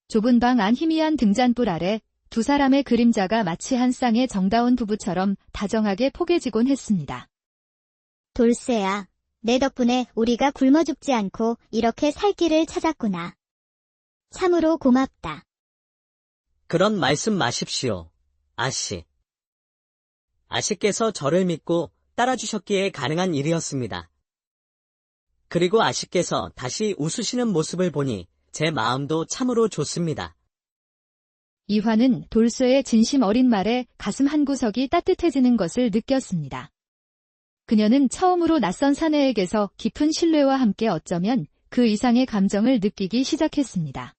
좁은 방 안 희미한 등잔불 아래 두 사람의 그림자가 마치 한 쌍의 정다운 부부처럼 다정하게 포개지곤 했습니다. 돌쇠야, 내 덕분에 우리가 굶어 죽지 않고 이렇게 살 길을 찾았구나. 참으로 고맙다. 그런 말씀 마십시오, 아씨. 아씨께서 저를 믿고 따라주셨기에 가능한 일이었습니다. 그리고 아씨께서 다시 웃으시는 모습을 보니 제 마음도 참으로 좋습니다. 이화는 돌쇠의 진심 어린 말에 가슴 한구석이 따뜻해지는 것을 느꼈습니다. 그녀는 처음으로 낯선 사내에게서 깊은 신뢰와 함께 어쩌면 그 이상의 감정을 느끼기 시작했습니다.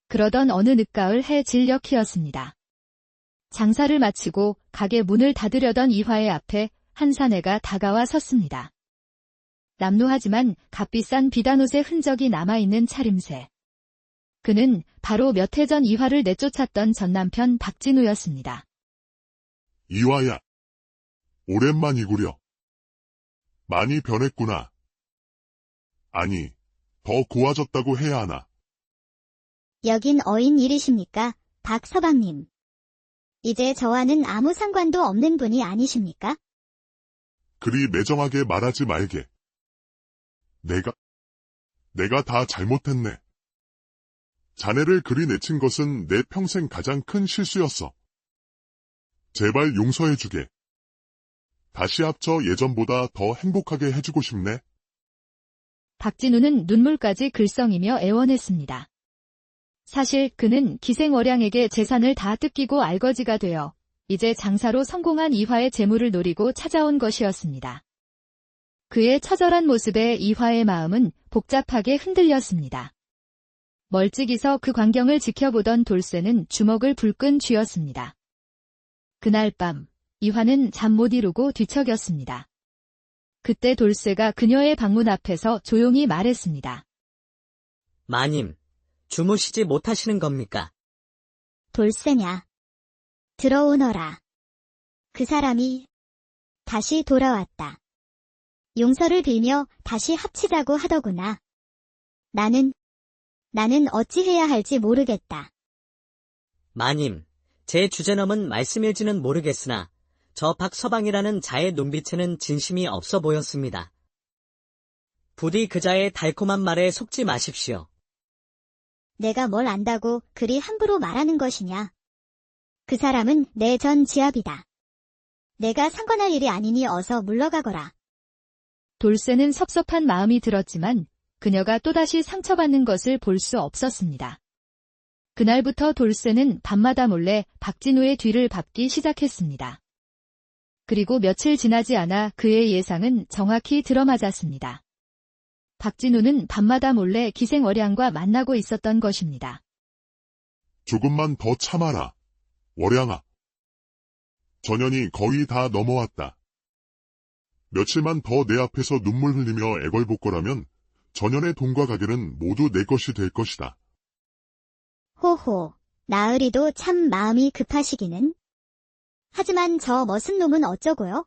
그러던 어느 늦가을 해 진녘이었습니다. 장사를 마치고 가게 문을 닫으려던 이화의 앞에 한 사내가 다가와 섰습니다. 남루하지만 값비싼 비단옷의 흔적이 남아있는 차림새. 그는 바로 몇 해 전 이화를 내쫓았던 전 남편 박진우였습니다. 이화야. 오랜만이구려. 많이 변했구나. 아니, 더 고와졌다고 해야 하나. 여긴 어인 일이십니까, 박 서방님? 이제 저와는 아무 상관도 없는 분이 아니십니까? 그리 매정하게 말하지 말게. 내가 다 잘못했네. 자네를 그리 내친 것은 내 평생 가장 큰 실수였어. 제발 용서해주게. 다시 합쳐 예전보다 더 행복하게 해주고 싶네. 박진우는 눈물까지 글썽이며 애원했습니다. 사실 그는 기생월양에게 재산을 다 뜯기고 알거지가 되어 이제 장사로 성공한 이화의 재물을 노리고 찾아온 것이었습니다. 그의 처절한 모습에 이화의 마음은 복잡하게 흔들렸습니다. 멀찍이서 그 광경을 지켜보던 돌쇠는 주먹을 불끈 쥐었습니다. 그날 밤, 이화는 잠 못 이루고 뒤척였습니다. 그때 돌쇠가 그녀의 방문 앞에서 조용히 말했습니다. 마님, 주무시지 못하시는 겁니까? 돌쇠냐. 들어오너라. 그 사람이 다시 돌아왔다. 용서를 빌며 다시 합치자고 하더구나. 나는 어찌해야 할지 모르겠다. 마님, 제 주제넘은 말씀일지는 모르겠으나 저 박서방이라는 자의 눈빛에는 진심이 없어 보였습니다. 부디 그 자의 달콤한 말에 속지 마십시오. 내가 뭘 안다고 그리 함부로 말하는 것이냐. 그 사람은 내 전 지압이다. 내가 상관할 일이 아니니 어서 물러가거라. 돌쇠는 섭섭한 마음이 들었지만 그녀가 또다시 상처받는 것을 볼 수 없었습니다. 그날부터 돌쇠는 밤마다 몰래 박진우의 뒤를 밟기 시작했습니다. 그리고 며칠 지나지 않아 그의 예상은 정확히 들어맞았습니다. 박진우는 밤마다 몰래 기생월양과 만나고 있었던 것입니다. 조금만 더 참아라. 월양아. 전연이 거의 다 넘어왔다. 며칠만 더 내 앞에서 눈물 흘리며 애걸복걸하면 전연의 돈과 가게는 모두 내 것이 될 것이다. 호호, 나으리도 참 마음이 급하시기는. 하지만 저 머슴 놈은 어쩌고요?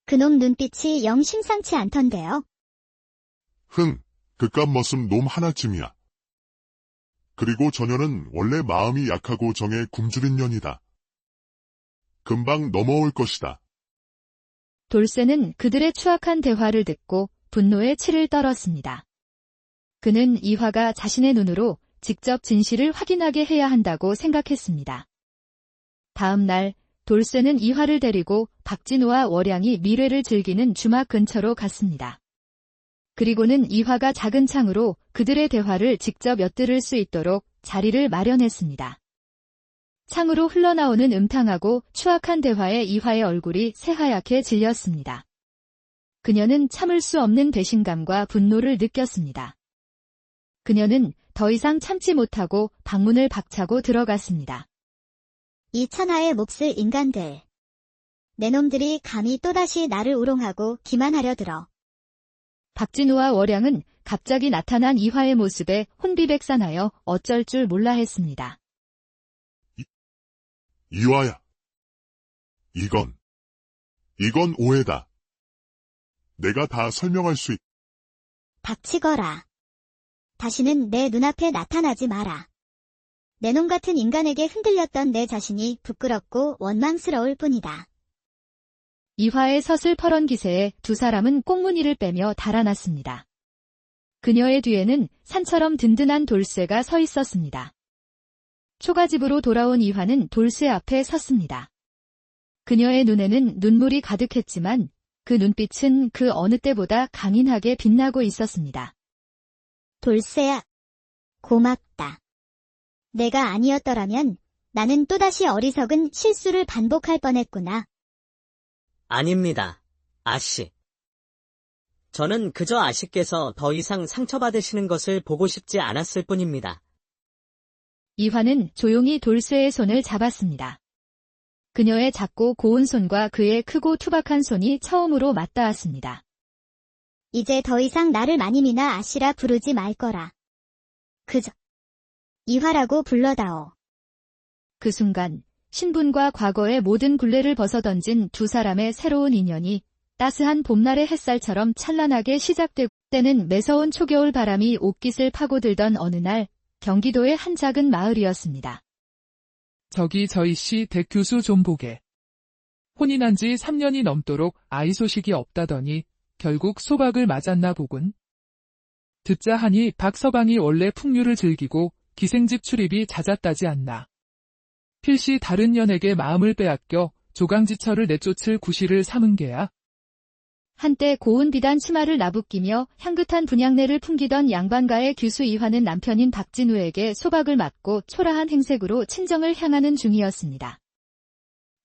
그놈 눈빛이 영 심상치 않던데요. 그깟 머슴 놈 하나쯤이야. 그리고 저녀는 원래 마음이 약하고 정에 굶주린 년이다. 금방 넘어올 것이다. 돌쇠는 그들의 추악한 대화를 듣고 분노에 치를 떨었습니다. 그는 이화가 자신의 눈으로 직접 진실을 확인하게 해야 한다고 생각했습니다. 다음 날 돌쇠는 이화를 데리고 박진우와 월양이 미래를 즐기는 주막 근처로 갔습니다. 그리고는 이화가 작은 창으로 그들의 대화를 직접 엿들을 수 있도록 자리를 마련했습니다. 창으로 흘러나오는 음탕하고 추악한 대화에 이화의 얼굴이 새하얗게 질렸습니다. 그녀는 참을 수 없는 배신감과 분노를 느꼈습니다. 그녀는 더 이상 참지 못하고 방문을 박차고 들어갔습니다. 이 천하의 몹쓸 인간들. 내 놈들이 감히 또다시 나를 우롱하고 기만하려 들어. 박진우와 월양은 갑자기 나타난 이화의 모습에 혼비백산하여 어쩔 줄 몰라 했습니다. 이화야. 이건 오해다. 내가 다 설명할 수 있... 닥치거라. 다시는 내 눈앞에 나타나지 마라. 내 놈 같은 인간에게 흔들렸던 내 자신이 부끄럽고 원망스러울 뿐이다. 이화의 서슬퍼런 기세에 두 사람은 꽁무니를 빼며 달아났습니다. 그녀의 뒤에는 산처럼 든든한 돌쇠가 서 있었습니다. 초가집으로 돌아온 이화는 돌쇠 앞에 섰습니다. 그녀의 눈에는 눈물이 가득했지만 그 눈빛은 그 어느 때보다 강인하게 빛나고 있었습니다. 돌쇠야, 고맙다. 내가 아니었더라면 나는 또다시 어리석은 실수를 반복할 뻔했구나. 아닙니다, 아씨. 저는 그저 아씨께서 더 이상 상처받으시는 것을 보고 싶지 않았을 뿐입니다. 이화는 조용히 돌쇠의 손을 잡았습니다. 그녀의 작고 고운 손과 그의 크고 투박한 손이 처음으로 맞닿았습니다. 이제 더 이상 나를 마님이나 아씨라 부르지 말 거라. 그저 이화라고 불러다오. 그 순간 신분과 과거의 모든 굴레를 벗어던진 두 사람의 새로운 인연이 따스한 봄날의 햇살처럼 찬란하게 시작되고 때는 매서운 초겨울 바람이 옷깃을 파고들던 어느 날 경기도의 한 작은 마을이었습니다. 저기 저희 씨 댁교수 좀 보게. 혼인한 지 3년이 넘도록 아이 소식이 없다더니 결국 소박을 맞았나 보군. 듣자 하니 박서방이 원래 풍류를 즐기고 기생집 출입이 잦았다지 않나. 필시 다른 년에게 마음을 빼앗겨 조강지처를 내쫓을 구실을 삼은 게야. 한때 고운 비단 치마를 나부끼며 향긋한 분향내를 풍기던 양반가의 규수 이화는 남편인 박진우에게 소박을 맞고 초라한 행색으로 친정을 향하는 중이었습니다.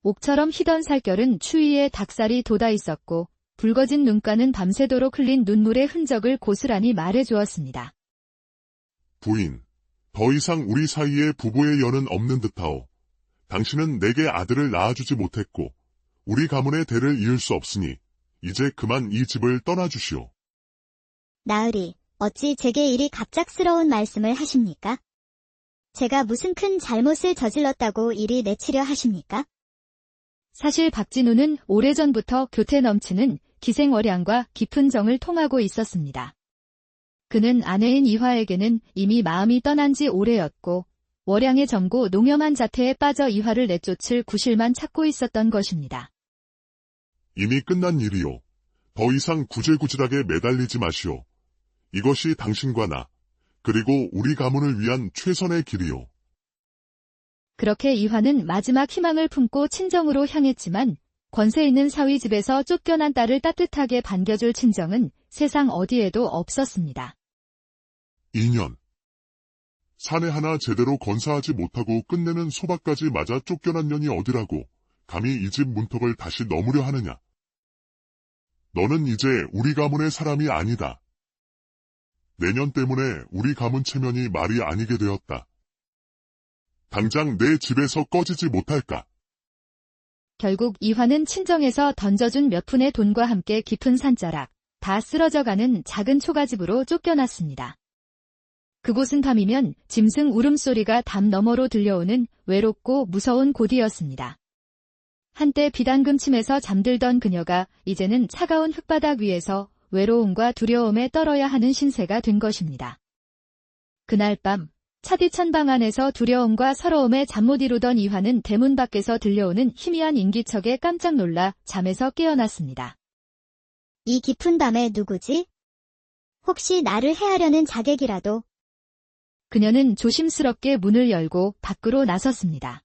옥처럼 희던 살결은 추위에 닭살이 돋아 있었고 붉어진 눈가는 밤새도록 흘린 눈물의 흔적을 고스란히 말해주었습니다. 부인, 더 이상 우리 사이에 부부의 연은 없는 듯하오. 당신은 내게 아들을 낳아주지 못했고 우리 가문의 대를 이을 수 없으니 이제 그만 이 집을 떠나주시오. 나으리, 어찌 제게 이리 갑작스러운 말씀을 하십니까? 제가 무슨 큰 잘못을 저질렀다고 이리 내치려 하십니까? 사실 박진우는 오래전부터 교태 넘치는 기생월양과 깊은 정을 통하고 있었습니다. 그는 아내인 이화에게는 이미 마음이 떠난 지 오래였고 월양의 정고 농염한 자태에 빠져 이화를 내쫓을 구실만 찾고 있었던 것입니다. 이미 끝난 일이오. 더 이상 구질구질하게 매달리지 마시오. 이것이 당신과 나, 그리고 우리 가문을 위한 최선의 길이오. 그렇게 이화는 마지막 희망을 품고 친정으로 향했지만 권세 있는 사위 집에서 쫓겨난 딸을 따뜻하게 반겨줄 친정은 세상 어디에도 없었습니다. 2년. 사내 하나 제대로 건사하지 못하고 끝내는 소박까지 맞아 쫓겨난 년이 어디라고 감히 이 집 문턱을 다시 넘으려 하느냐. 너는 이제 우리 가문의 사람이 아니다. 내년 때문에 우리 가문 체면이 말이 아니게 되었다. 당장 내 집에서 꺼지지 못할까? 결국 이화는 친정에서 던져준 몇 푼의 돈과 함께 깊은 산자락, 다 쓰러져가는 작은 초가집으로 쫓겨났습니다. 그곳은 밤이면 짐승 울음소리가 담 너머로 들려오는 외롭고 무서운 곳이었습니다. 한때 비단금침에서 잠들던 그녀가 이제는 차가운 흙바닥 위에서 외로움과 두려움에 떨어야 하는 신세가 된 것입니다. 그날 밤 차디찬 방 안에서 두려움과 서러움에 잠 못 이루던 이화는 대문 밖에서 들려오는 희미한 인기척에 깜짝 놀라 잠에서 깨어났습니다. 이 깊은 밤에 누구지? 혹시 나를 해하려는 자객이라도? 그녀는 조심스럽게 문을 열고 밖으로 나섰습니다.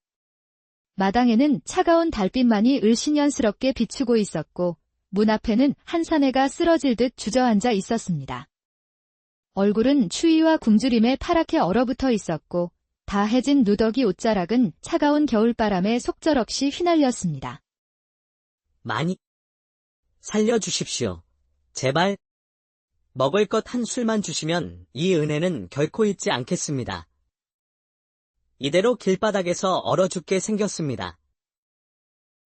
마당에는 차가운 달빛만이 을씨년스럽게 비추고 있었고 문 앞에는 한 사내가 쓰러질 듯 주저앉아 있었습니다. 얼굴은 추위와 굶주림에 파랗게 얼어붙어 있었고 다 해진 누더기 옷자락은 차가운 겨울바람에 속절없이 휘날렸습니다. 마님, 살려주십시오. 제발. 먹을 것 한 술만 주시면 이 은혜는 결코 잊지 않겠습니다. 이대로 길바닥에서 얼어 죽게 생겼습니다.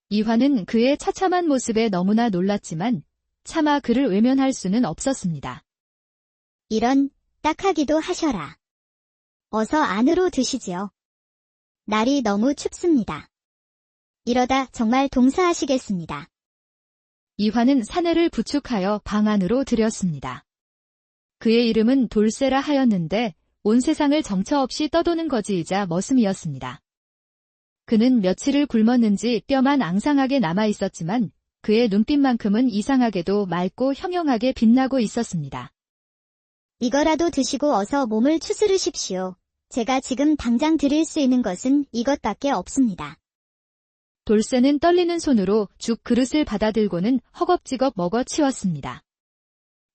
이화는 그의 처참한 모습에 너무나 놀랐지만 차마 그를 외면할 수는 없었습니다. 이런, 딱하기도 하셔라. 어서 안으로 드시지요. 날이 너무 춥습니다. 이러다 정말 동사하시겠습니다. 이화는 사내를 부축하여 방 안으로 들였습니다. 그의 이름은 돌세라 하였는데 온 세상을 정처 없이 떠도는 거지이자 머슴이었습니다. 그는 며칠을 굶었는지 뼈만 앙상하게 남아 있었지만 그의 눈빛만큼은 이상하게도 맑고 형형하게 빛나고 있었습니다. 이거라도 드시고 어서 몸을 추스르십시오. 제가 지금 당장 드릴 수 있는 것은 이것밖에 없습니다. 돌쇠는 떨리는 손으로 죽 그릇을 받아들고는 허겁지겁 먹어치웠습니다.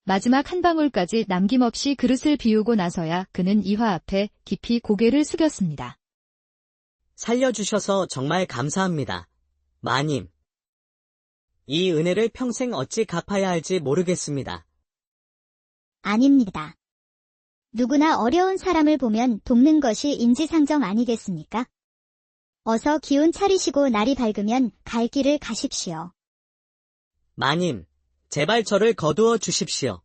마지막 한 방울까지 남김없이 그릇을 비우고 나서야 그는 이화 앞에 깊이 고개를 숙였습니다. 살려주셔서 정말 감사합니다. 마님. 이 은혜를 평생 어찌 갚아야 할지 모르겠습니다. 아닙니다. 누구나 어려운 사람을 보면 돕는 것이 인지상정 아니겠습니까? 어서 기운 차리시고 날이 밝으면 갈 길을 가십시오. 마님, 제발 저를 거두어 주십시오.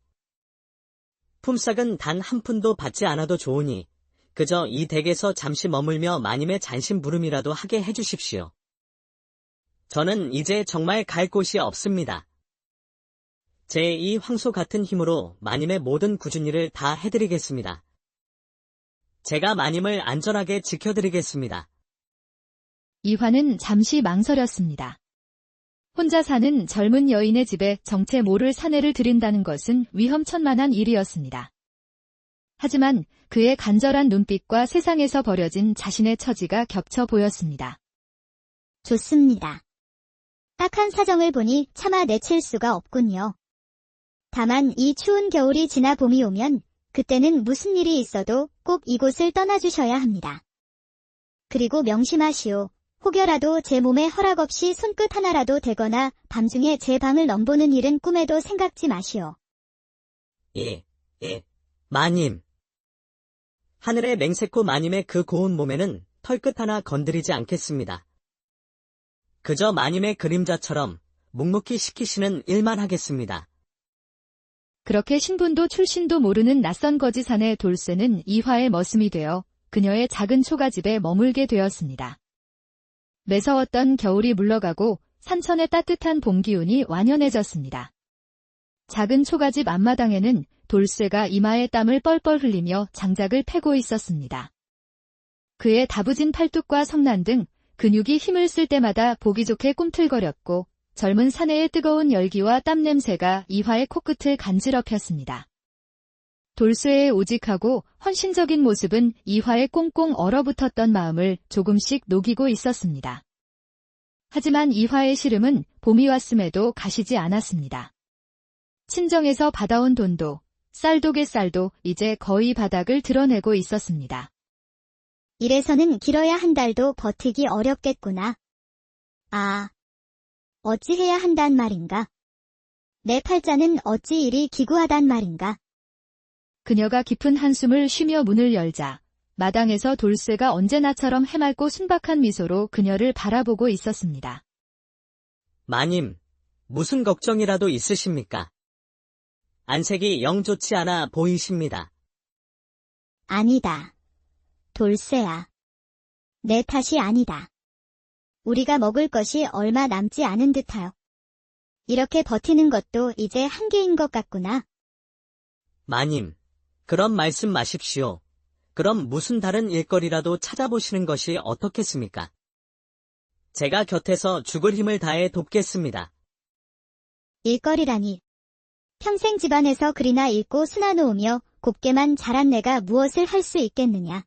품삯은 단 한 푼도 받지 않아도 좋으니 그저 이 댁에서 잠시 머물며 마님의 잔심부름이라도 하게 해주십시오. 저는 이제 정말 갈 곳이 없습니다. 제 이 황소 같은 힘으로 마님의 모든 굳은 일을 다 해드리겠습니다. 제가 마님을 안전하게 지켜드리겠습니다. 이화는 잠시 망설였습니다. 혼자 사는 젊은 여인의 집에 정체 모를 사내를 들인다는 것은 위험천만한 일이었습니다. 하지만 그의 간절한 눈빛과 세상에서 버려진 자신의 처지가 겹쳐 보였습니다. 좋습니다. 딱한 사정을 보니 차마 내칠 수가 없군요. 다만 이 추운 겨울이 지나 봄이 오면 그때는 무슨 일이 있어도 꼭 이곳을 떠나주셔야 합니다. 그리고 명심하시오. 혹여라도 제 몸에 허락 없이 손끝 하나라도 대거나 밤중에 제 방을 넘보는 일은 꿈에도 생각지 마시오. 예, 마님. 하늘의 맹세코 마님의 그 고운 몸에는 털끝 하나 건드리지 않겠습니다. 그저 마님의 그림자처럼 묵묵히 시키시는 일만 하겠습니다. 그렇게 신분도 출신도 모르는 낯선 거지 사내 돌쇠는 이화의 머슴이 되어 그녀의 작은 초가집에 머물게 되었습니다. 매서웠던 겨울이 물러가고 산천의 따뜻한 봄 기운이 완연해졌습니다. 작은 초가집 앞마당에는 돌쇠가 이마에 땀을 뻘뻘 흘리며 장작을 패고 있었습니다. 그의 다부진 팔뚝과 성난 등 근육이 힘을 쓸 때마다 보기 좋게 꿈틀거렸고 젊은 사내의 뜨거운 열기와 땀 냄새가 이화의 코끝을 간지럽혔습니다. 돌쇠의 오직하고 헌신적인 모습은 이화의 꽁꽁 얼어붙었던 마음을 조금씩 녹이고 있었습니다. 하지만 이화의 시름은 봄이 왔음에도 가시지 않았습니다. 친정에서 받아온 돈도 쌀독의 쌀도 이제 거의 바닥을 드러내고 있었습니다. 이래서는 길어야 한 달도 버티기 어렵겠구나. 아, 어찌해야 한단 말인가? 내 팔자는 어찌 이리 기구하단 말인가? 그녀가 깊은 한숨을 쉬며 문을 열자 마당에서 돌쇠가 언제나처럼 해맑고 순박한 미소로 그녀를 바라보고 있었습니다. 마님, 무슨 걱정이라도 있으십니까? 안색이 영 좋지 않아 보이십니다. 아니다. 돌쇠야. 내 탓이 아니다. 우리가 먹을 것이 얼마 남지 않은 듯하여. 이렇게 버티는 것도 이제 한계인 것 같구나. 마님, 그런 말씀 마십시오. 그럼 무슨 다른 일거리라도 찾아보시는 것이 어떻겠습니까? 제가 곁에서 죽을 힘을 다해 돕겠습니다. 일거리라니. 평생 집안에서 글이나 읽고 수나 놓으며 곱게만 자란 내가 무엇을 할 수 있겠느냐.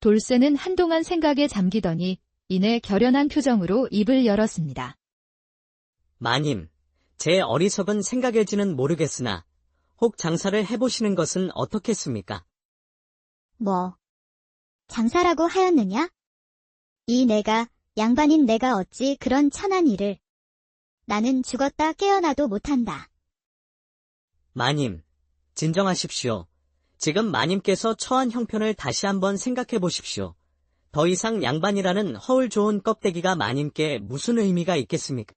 돌쇠는 한동안 생각에 잠기더니 이내 결연한 표정으로 입을 열었습니다. 마님, 제 어리석은 생각일지는 모르겠으나 혹 장사를 해보시는 것은 어떻겠습니까? 뭐, 장사라고 하였느냐? 이 내가, 양반인 내가 어찌 그런 천한 일을. 나는 죽었다 깨어나도 못한다. 마님, 진정하십시오. 지금 마님께서 처한 형편을 다시 한번 생각해 보십시오. 더 이상 양반이라는 허울 좋은 껍데기가 마님께 무슨 의미가 있겠습니까?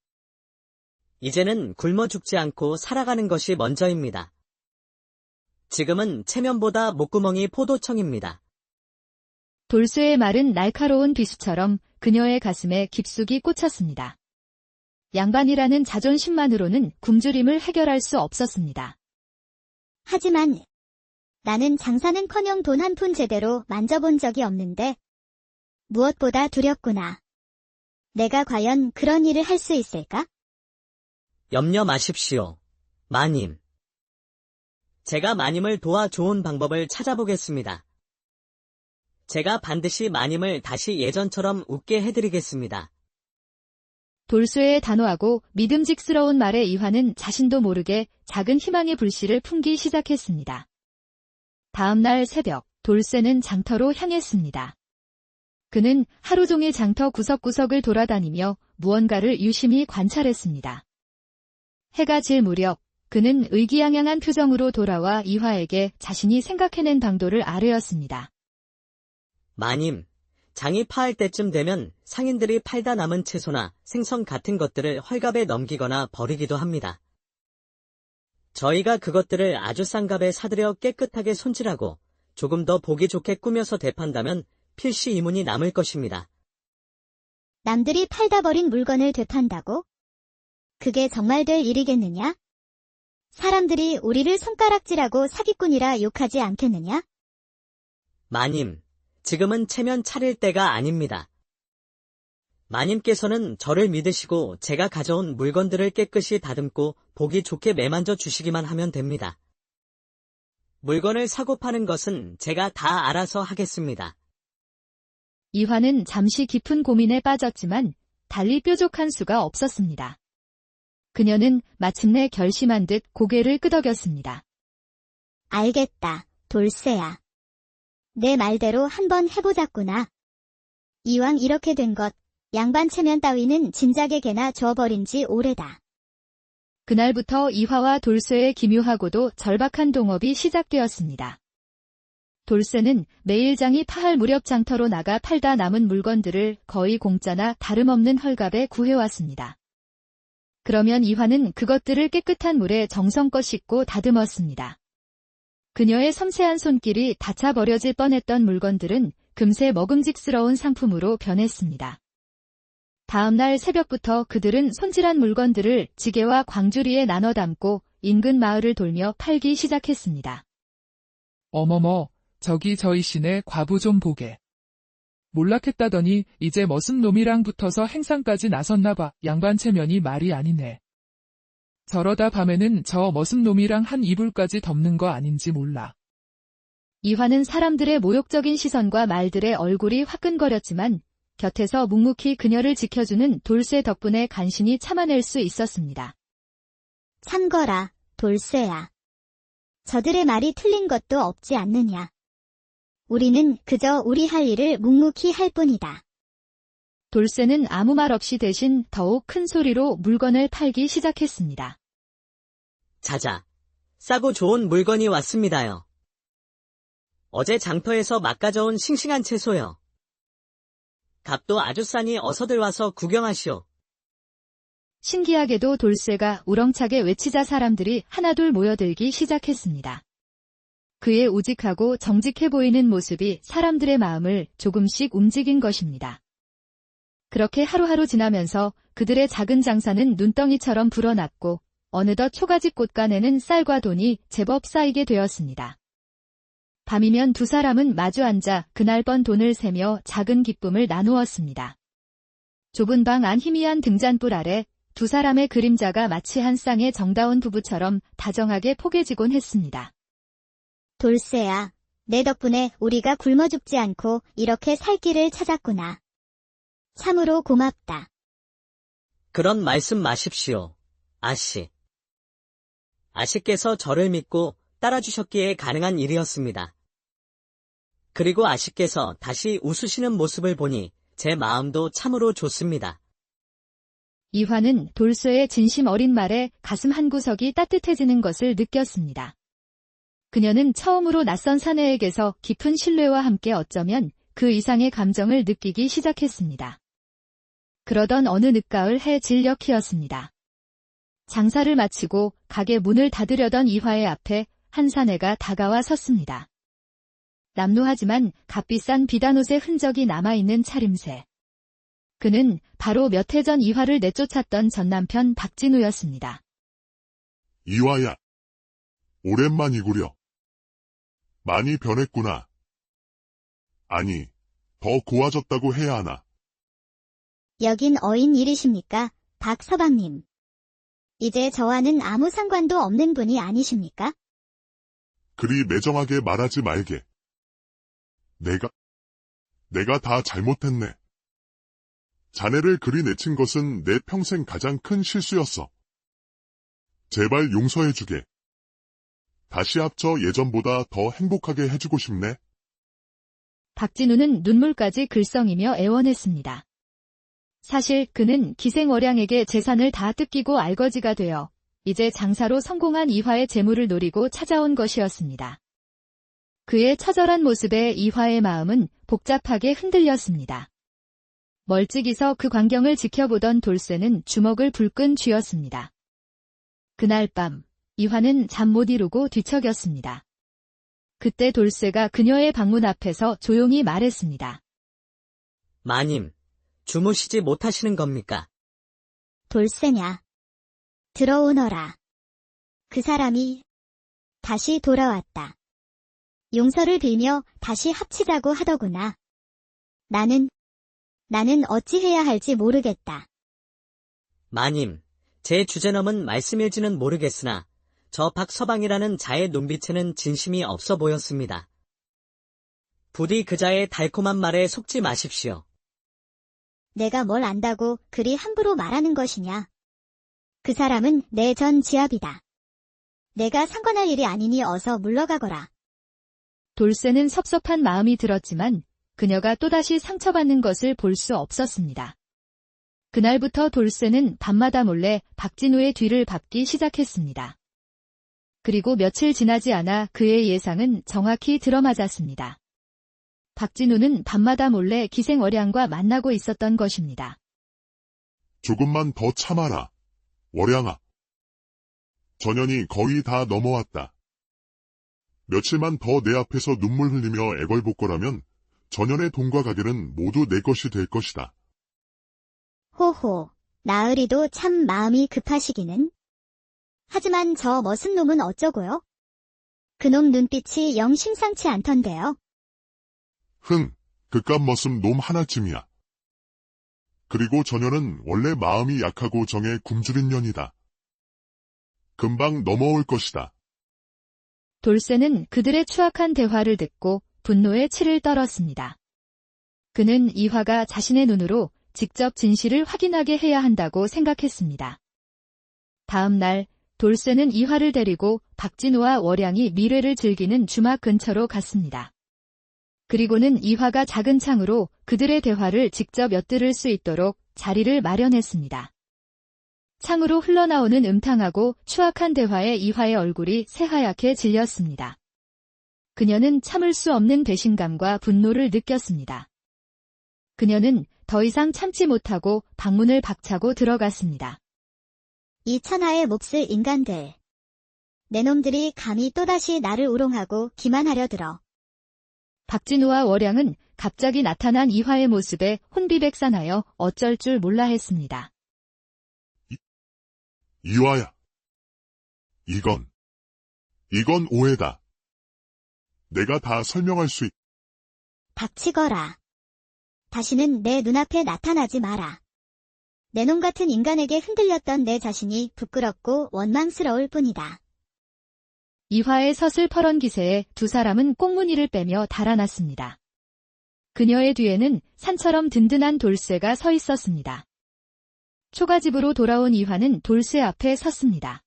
이제는 굶어 죽지 않고 살아가는 것이 먼저입니다. 지금은 체면보다 목구멍이 포도청입니다. 돌쇠의 말은 날카로운 비수처럼 그녀의 가슴에 깊숙이 꽂혔습니다. 양반이라는 자존심만으로는 굶주림을 해결할 수 없었습니다. 하지만 나는 장사는커녕 돈 한 푼 제대로 만져본 적이 없는데 무엇보다 두렵구나. 내가 과연 그런 일을 할 수 있을까? 염려 마십시오, 마님. 제가 마님을 도와 좋은 방법을 찾아보겠습니다. 제가 반드시 마님을 다시 예전처럼 웃게 해드리겠습니다. 돌쇠의 단호하고 믿음직스러운 말에 이화는 자신도 모르게 작은 희망의 불씨를 품기 시작했습니다. 다음 날 새벽, 돌쇠는 장터로 향했습니다. 그는 하루 종일 장터 구석구석을 돌아다니며 무언가를 유심히 관찰했습니다. 해가 질 무렵, 그는 의기양양한 표정으로 돌아와 이화에게 자신이 생각해낸 방도를 아뢰었습니다. 마님, 장이 파할 때쯤 되면 상인들이 팔다 남은 채소나 생선 같은 것들을 헐갑에 넘기거나 버리기도 합니다. 저희가 그것들을 아주 싼 값에 사들여 깨끗하게 손질하고 조금 더 보기 좋게 꾸며서 되판다면 필시 이문이 남을 것입니다. 남들이 팔다 버린 물건을 되판다고? 그게 정말 될 일이겠느냐? 사람들이 우리를 손가락질하고 사기꾼이라 욕하지 않겠느냐? 마님, 지금은 체면 차릴 때가 아닙니다. 마님께서는 저를 믿으시고 제가 가져온 물건들을 깨끗이 다듬고 보기 좋게 매만져 주시기만 하면 됩니다. 물건을 사고 파는 것은 제가 다 알아서 하겠습니다. 이화는 잠시 깊은 고민에 빠졌지만 달리 뾰족한 수가 없었습니다. 그녀는 마침내 결심한 듯 고개를 끄덕였습니다. 알겠다, 돌쇠야. 내 말대로 한번 해보자꾸나. 이왕 이렇게 된 것, 양반 체면 따위는 진작에게나 줘버린 지 오래다. 그날부터 이화와 돌쇠의 기묘하고도 절박한 동업이 시작되었습니다. 돌쇠는 매일 장이 파할 무렵 장터로 나가 팔다 남은 물건들을 거의 공짜나 다름없는 헐값에 구해왔습니다. 그러면 이화는 그것들을 깨끗한 물에 정성껏 씻고 다듬었습니다. 그녀의 섬세한 손길이 닫혀 버려질 뻔했던 물건들은 금세 먹음직스러운 상품으로 변했습니다. 다음 날 새벽부터 그들은 손질한 물건들을 지게와 광주리에 나눠 담고 인근 마을을 돌며 팔기 시작했습니다. 어머머, 저기 저희 시내 과부 좀 보게. 몰락했다더니 이제 머슴 놈이랑 붙어서 행상까지 나섰나봐. 양반 체면이 말이 아니네. 저러다 밤에는 저 머슴 놈이랑 한 이불까지 덮는 거 아닌지 몰라. 이화는 사람들의 모욕적인 시선과 말들의 얼굴이 화끈거렸지만 곁에서 묵묵히 그녀를 지켜주는 돌쇠 덕분에 간신히 참아낼 수 있었습니다. 참거라, 돌쇠야. 저들의 말이 틀린 것도 없지 않느냐. 우리는 그저 우리 할 일을 묵묵히 할 뿐이다. 돌쇠는 아무 말 없이 대신 더욱 큰 소리로 물건을 팔기 시작했습니다. 자자, 싸고 좋은 물건이 왔습니다요. 어제 장터에서 막 가져온 싱싱한 채소요. 값도 아주 싸니 어서들 와서 구경하시오. 신기하게도 돌쇠가 우렁차게 외치자 사람들이 하나둘 모여들기 시작했습니다. 그의 우직하고 정직해 보이는 모습이 사람들의 마음을 조금씩 움직인 것입니다. 그렇게 하루하루 지나면서 그들의 작은 장사는 눈덩이처럼 불어났고 어느덧 초가지 꽃간에는 쌀과 돈이 제법 쌓이게 되었습니다. 밤이면 두 사람은 마주 앉아 그날 번 돈을 세며 작은 기쁨을 나누었습니다. 좁은 방 안 희미한 등잔불 아래 두 사람의 그림자가 마치 한 쌍의 정다운 부부처럼 다정하게 포개지곤 했습니다. 돌쇠야, 내 덕분에 우리가 굶어 죽지 않고 이렇게 살 길을 찾았구나. 참으로 고맙다. 그런 말씀 마십시오, 아씨. 아씨께서 저를 믿고 따라주셨기에 가능한 일이었습니다. 그리고 아씨께서 다시 웃으시는 모습을 보니 제 마음도 참으로 좋습니다. 이화는 돌쇠의 진심 어린 말에 가슴 한구석이 따뜻해지는 것을 느꼈습니다. 그녀는 처음으로 낯선 사내에게서 깊은 신뢰와 함께 어쩌면 그 이상의 감정을 느끼기 시작했습니다. 그러던 어느 늦가을 해 진녘이었습니다. 장사를 마치고 가게 문을 닫으려던 이화의 앞에 한 사내가 다가와 섰습니다. 남루하지만 값비싼 비단옷의 흔적이 남아있는 차림새. 그는 바로 몇 해 전 이화를 내쫓았던 전남편 박진우였습니다. 이화야. 오랜만이구려. 많이 변했구나. 아니, 더 고와졌다고 해야 하나. 여긴 어인 일이십니까, 박 서방님? 이제 저와는 아무 상관도 없는 분이 아니십니까? 그리 매정하게 말하지 말게. 내가 다 잘못했네. 자네를 그리 내친 것은 내 평생 가장 큰 실수였어. 제발 용서해주게. 다시 합쳐 예전보다 더 행복하게 해주고 싶네. 박진우는 눈물까지 글썽이며 애원했습니다. 사실 그는 기생월양에게 재산을 다 뜯기고 알거지가 되어 이제 장사로 성공한 이화의 재물을 노리고 찾아온 것이었습니다. 그의 처절한 모습에 이화의 마음은 복잡하게 흔들렸습니다. 멀찍이서 그 광경을 지켜보던 돌쇠는 주먹을 불끈 쥐었습니다. 그날 밤, 이화는 잠 못 이루고 뒤척였습니다. 그때 돌쇠가 그녀의 방문 앞에서 조용히 말했습니다. 마님, 주무시지 못하시는 겁니까? 돌쇠냐. 들어오너라. 그 사람이 다시 돌아왔다. 용서를 빌며 다시 합치자고 하더구나. 나는 어찌해야 할지 모르겠다. 마님, 제 주제넘은 말씀일지는 모르겠으나 저 박서방이라는 자의 눈빛에는 진심이 없어 보였습니다. 부디 그자의 달콤한 말에 속지 마십시오. 내가 뭘 안다고 그리 함부로 말하는 것이냐. 그 사람은 내 전 지압이다. 내가 상관할 일이 아니니 어서 물러가거라. 돌쇠는 섭섭한 마음이 들었지만 그녀가 또다시 상처받는 것을 볼 수 없었습니다. 그날부터 돌쇠는 밤마다 몰래 박진우의 뒤를 밟기 시작했습니다. 그리고 며칠 지나지 않아 그의 예상은 정확히 들어맞았습니다. 박진우는 밤마다 몰래 기생월양과 만나고 있었던 것입니다. 조금만 더 참아라. 월양아. 전연이 거의 다 넘어왔다. 며칠만 더 내 앞에서 눈물 흘리며 애걸복걸하면 전연의 돈과 가게는 모두 내 것이 될 것이다. 호호, 나으리도 참 마음이 급하시기는. 하지만 저 머슴 놈은 어쩌고요? 그놈 눈빛이 영 심상치 않던데요. 그깟 머슴 놈 하나쯤이야. 그리고 전연은 원래 마음이 약하고 정에 굶주린 년이다. 금방 넘어올 것이다. 돌쇠는 그들의 추악한 대화를 듣고 분노에 치를 떨었습니다. 그는 이화가 자신의 눈으로 직접 진실을 확인하게 해야 한다고 생각했습니다. 다음 날 돌쇠는 이화를 데리고 박진우와 월양이 미래를 즐기는 주막 근처로 갔습니다. 그리고는 이화가 작은 창으로 그들의 대화를 직접 엿들을 수 있도록 자리를 마련했습니다. 창으로 흘러나오는 음탕하고 추악한 대화에 이화의 얼굴이 새하얗게 질렸습니다. 그녀는 참을 수 없는 배신감과 분노를 느꼈습니다. 그녀는 더 이상 참지 못하고 방문을 박차고 들어갔습니다. 이 천하의 몹쓸 인간들. 내 놈들이 감히 또다시 나를 우롱하고 기만하려 들어. 박진우와 월양은 갑자기 나타난 이화의 모습에 혼비백산하여 어쩔 줄 몰라 했습니다. 이화야. 이건 오해다. 내가 다 설명할 수 닥치거라. 다시는 내 눈앞에 나타나지 마라. 내 놈 같은 인간에게 흔들렸던 내 자신이 부끄럽고 원망스러울 뿐이다. 이화의 서슬퍼런 기세에 두 사람은 꽁무니를 빼며 달아났습니다. 그녀의 뒤에는 산처럼 든든한 돌쇠가 서 있었습니다. 초가집으로 돌아온 이화는 돌쇠 앞에 섰습니다.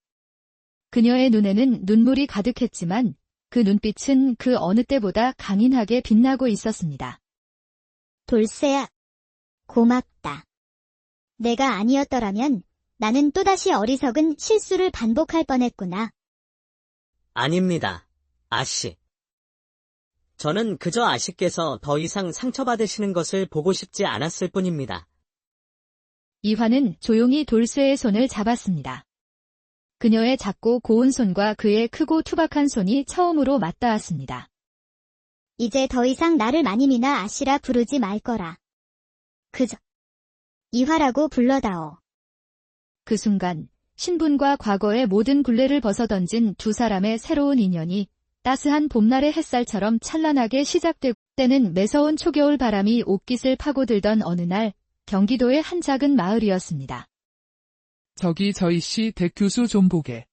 그녀의 눈에는 눈물이 가득했지만 그 눈빛은 그 어느 때보다 강인하게 빛나고 있었습니다. 돌쇠야, 고맙다. 내가 아니었더라면 나는 또다시 어리석은 실수를 반복할 뻔했구나. 아닙니다, 아씨. 저는 그저 아씨께서 더 이상 상처받으시는 것을 보고 싶지 않았을 뿐입니다. 이화는 조용히 돌쇠의 손을 잡았습니다. 그녀의 작고 고운 손과 그의 크고 투박한 손이 처음으로 맞닿았습니다. 이제 더 이상 나를 마님이나 아씨라 부르지 말 거라. 그저 이화라고 불러다오. 그 순간 신분과 과거의 모든 굴레를 벗어던진 두 사람의 새로운 인연이 따스한 봄날의 햇살처럼 찬란하게 시작되고 때는 매서운 초겨울 바람이 옷깃을 파고들던 어느 날 경기도의 한 작은 마을이었습니다. 저기 저희 씨 백 교수 좀 보게.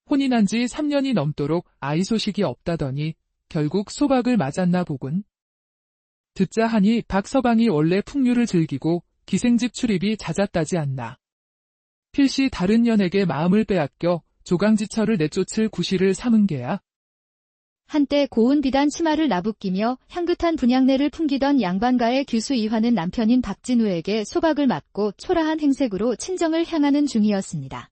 혼인한 지 3년이 넘도록 아이 소식이 없다더니 결국 소박을 맞았나 보군. 듣자 하니 박 서방이 원래 풍류를 즐기고 기생집 출입이 잦았다지 않나. 필시 다른 년에게 마음을 빼앗겨 조강지처를 내쫓을 구실을 삼은 게야. 한때 고운 비단 치마를 나부끼며 향긋한 분향내를 풍기던 양반가의 규수 이화는 남편인 박진우에게 소박을 맞고 초라한 행색으로 친정을 향하는 중이었습니다.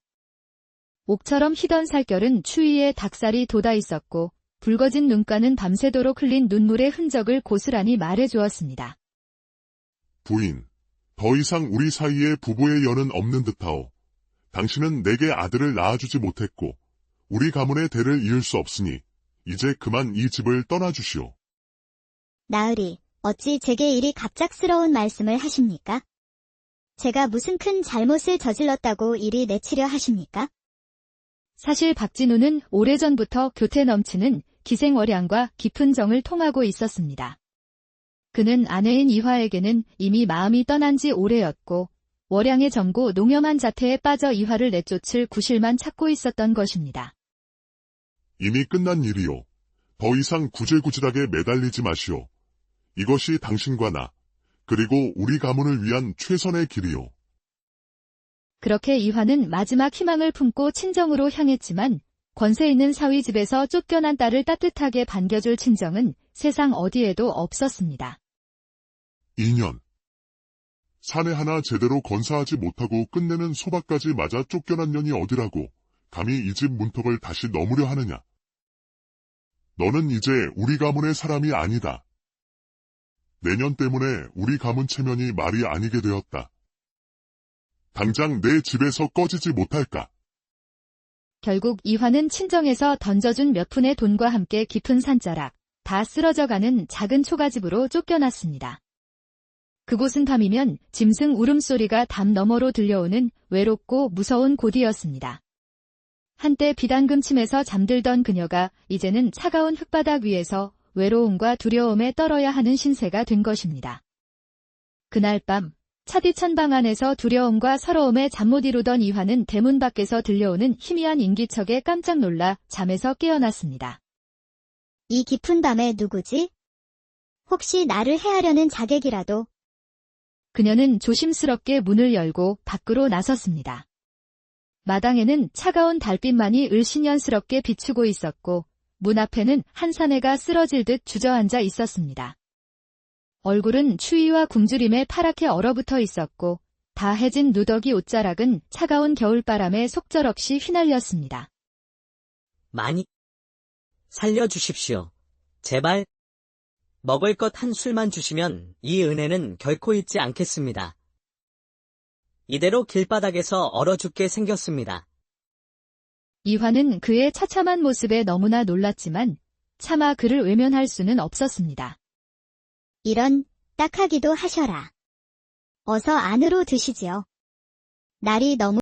옥처럼 희던 살결은 추위에 닭살이 돋아 있었고 붉어진 눈가는 밤새도록 흘린 눈물의 흔적을 고스란히 말해주었습니다. 부인, 더 이상 우리 사이에 부부의 연은 없는 듯하오. 당신은 내게 아들을 낳아주지 못했고 우리 가문의 대를 이을 수 없으니 이제 그만 이 집을 떠나주시오. 나으리, 어찌 제게 이리 갑작스러운 말씀을 하십니까? 제가 무슨 큰 잘못을 저질렀다고 이리 내치려 하십니까? 사실 박진우는 오래전부터 교태 넘치는 기생월양과 깊은 정을 통하고 있었습니다. 그는 아내인 이화에게는 이미 마음이 떠난 지 오래였고 월양의 젊고 농염한 자태에 빠져 이화를 내쫓을 구실만 찾고 있었던 것입니다. 이미 끝난 일이오. 더 이상 구질구질하게 매달리지 마시오. 이것이 당신과 나, 그리고 우리 가문을 위한 최선의 길이오. 그렇게 이화는 마지막 희망을 품고 친정으로 향했지만 권세 있는 사위 집에서 쫓겨난 딸을 따뜻하게 반겨줄 친정은 세상 어디에도 없었습니다. 2년. 사내 하나 제대로 건사하지 못하고 끝내는 소박까지 맞아 쫓겨난 년이 어디라고 감히 이 집 문턱을 다시 넘으려 하느냐. 너는 이제 우리 가문의 사람이 아니다. 내년 때문에 우리 가문 체면이 말이 아니게 되었다. 당장 내 집에서 꺼지지 못할까? 결국 이화는 친정에서 던져준 몇 푼의 돈과 함께 깊은 산자락, 다 쓰러져가는 작은 초가집으로 쫓겨났습니다. 그곳은 밤이면 짐승 울음소리가 담 너머로 들려오는 외롭고 무서운 곳이었습니다. 한때 비단금침에서 잠들던 그녀가 이제는 차가운 흙바닥 위에서 외로움과 두려움에 떨어야 하는 신세가 된 것입니다. 그날 밤 차디찬 방 안에서 두려움과 서러움에 잠 못 이루던 이화는 대문 밖에서 들려오는 희미한 인기척에 깜짝 놀라 잠에서 깨어났습니다. 이 깊은 밤에 누구지? 혹시 나를 해하려는 자객이라도? 그녀는 조심스럽게 문을 열고 밖으로 나섰습니다. 마당에는 차가운 달빛만이 을신연스럽게 비추고 있었고 문 앞에는 한 사내가 쓰러질 듯 주저앉아 있었습니다. 얼굴은 추위와 굶주림에 파랗게 얼어붙어 있었고 다해진 누더기 옷자락은 차가운 겨울바람에 속절없이 휘날렸습니다. 많이 살려주십시오. 제발 먹을 것 한 술만 주시면 이 은혜는 결코 잊지 않겠습니다. 이대로 길바닥에서 얼어 죽게 생겼습니다. 이화는 그의 처참한 모습에 너무나 놀랐지만 차마 그를 외면할 수는 없었습니다. 이런 딱하기도 하셔라. 어서 안으로 드시지요. 날이 너무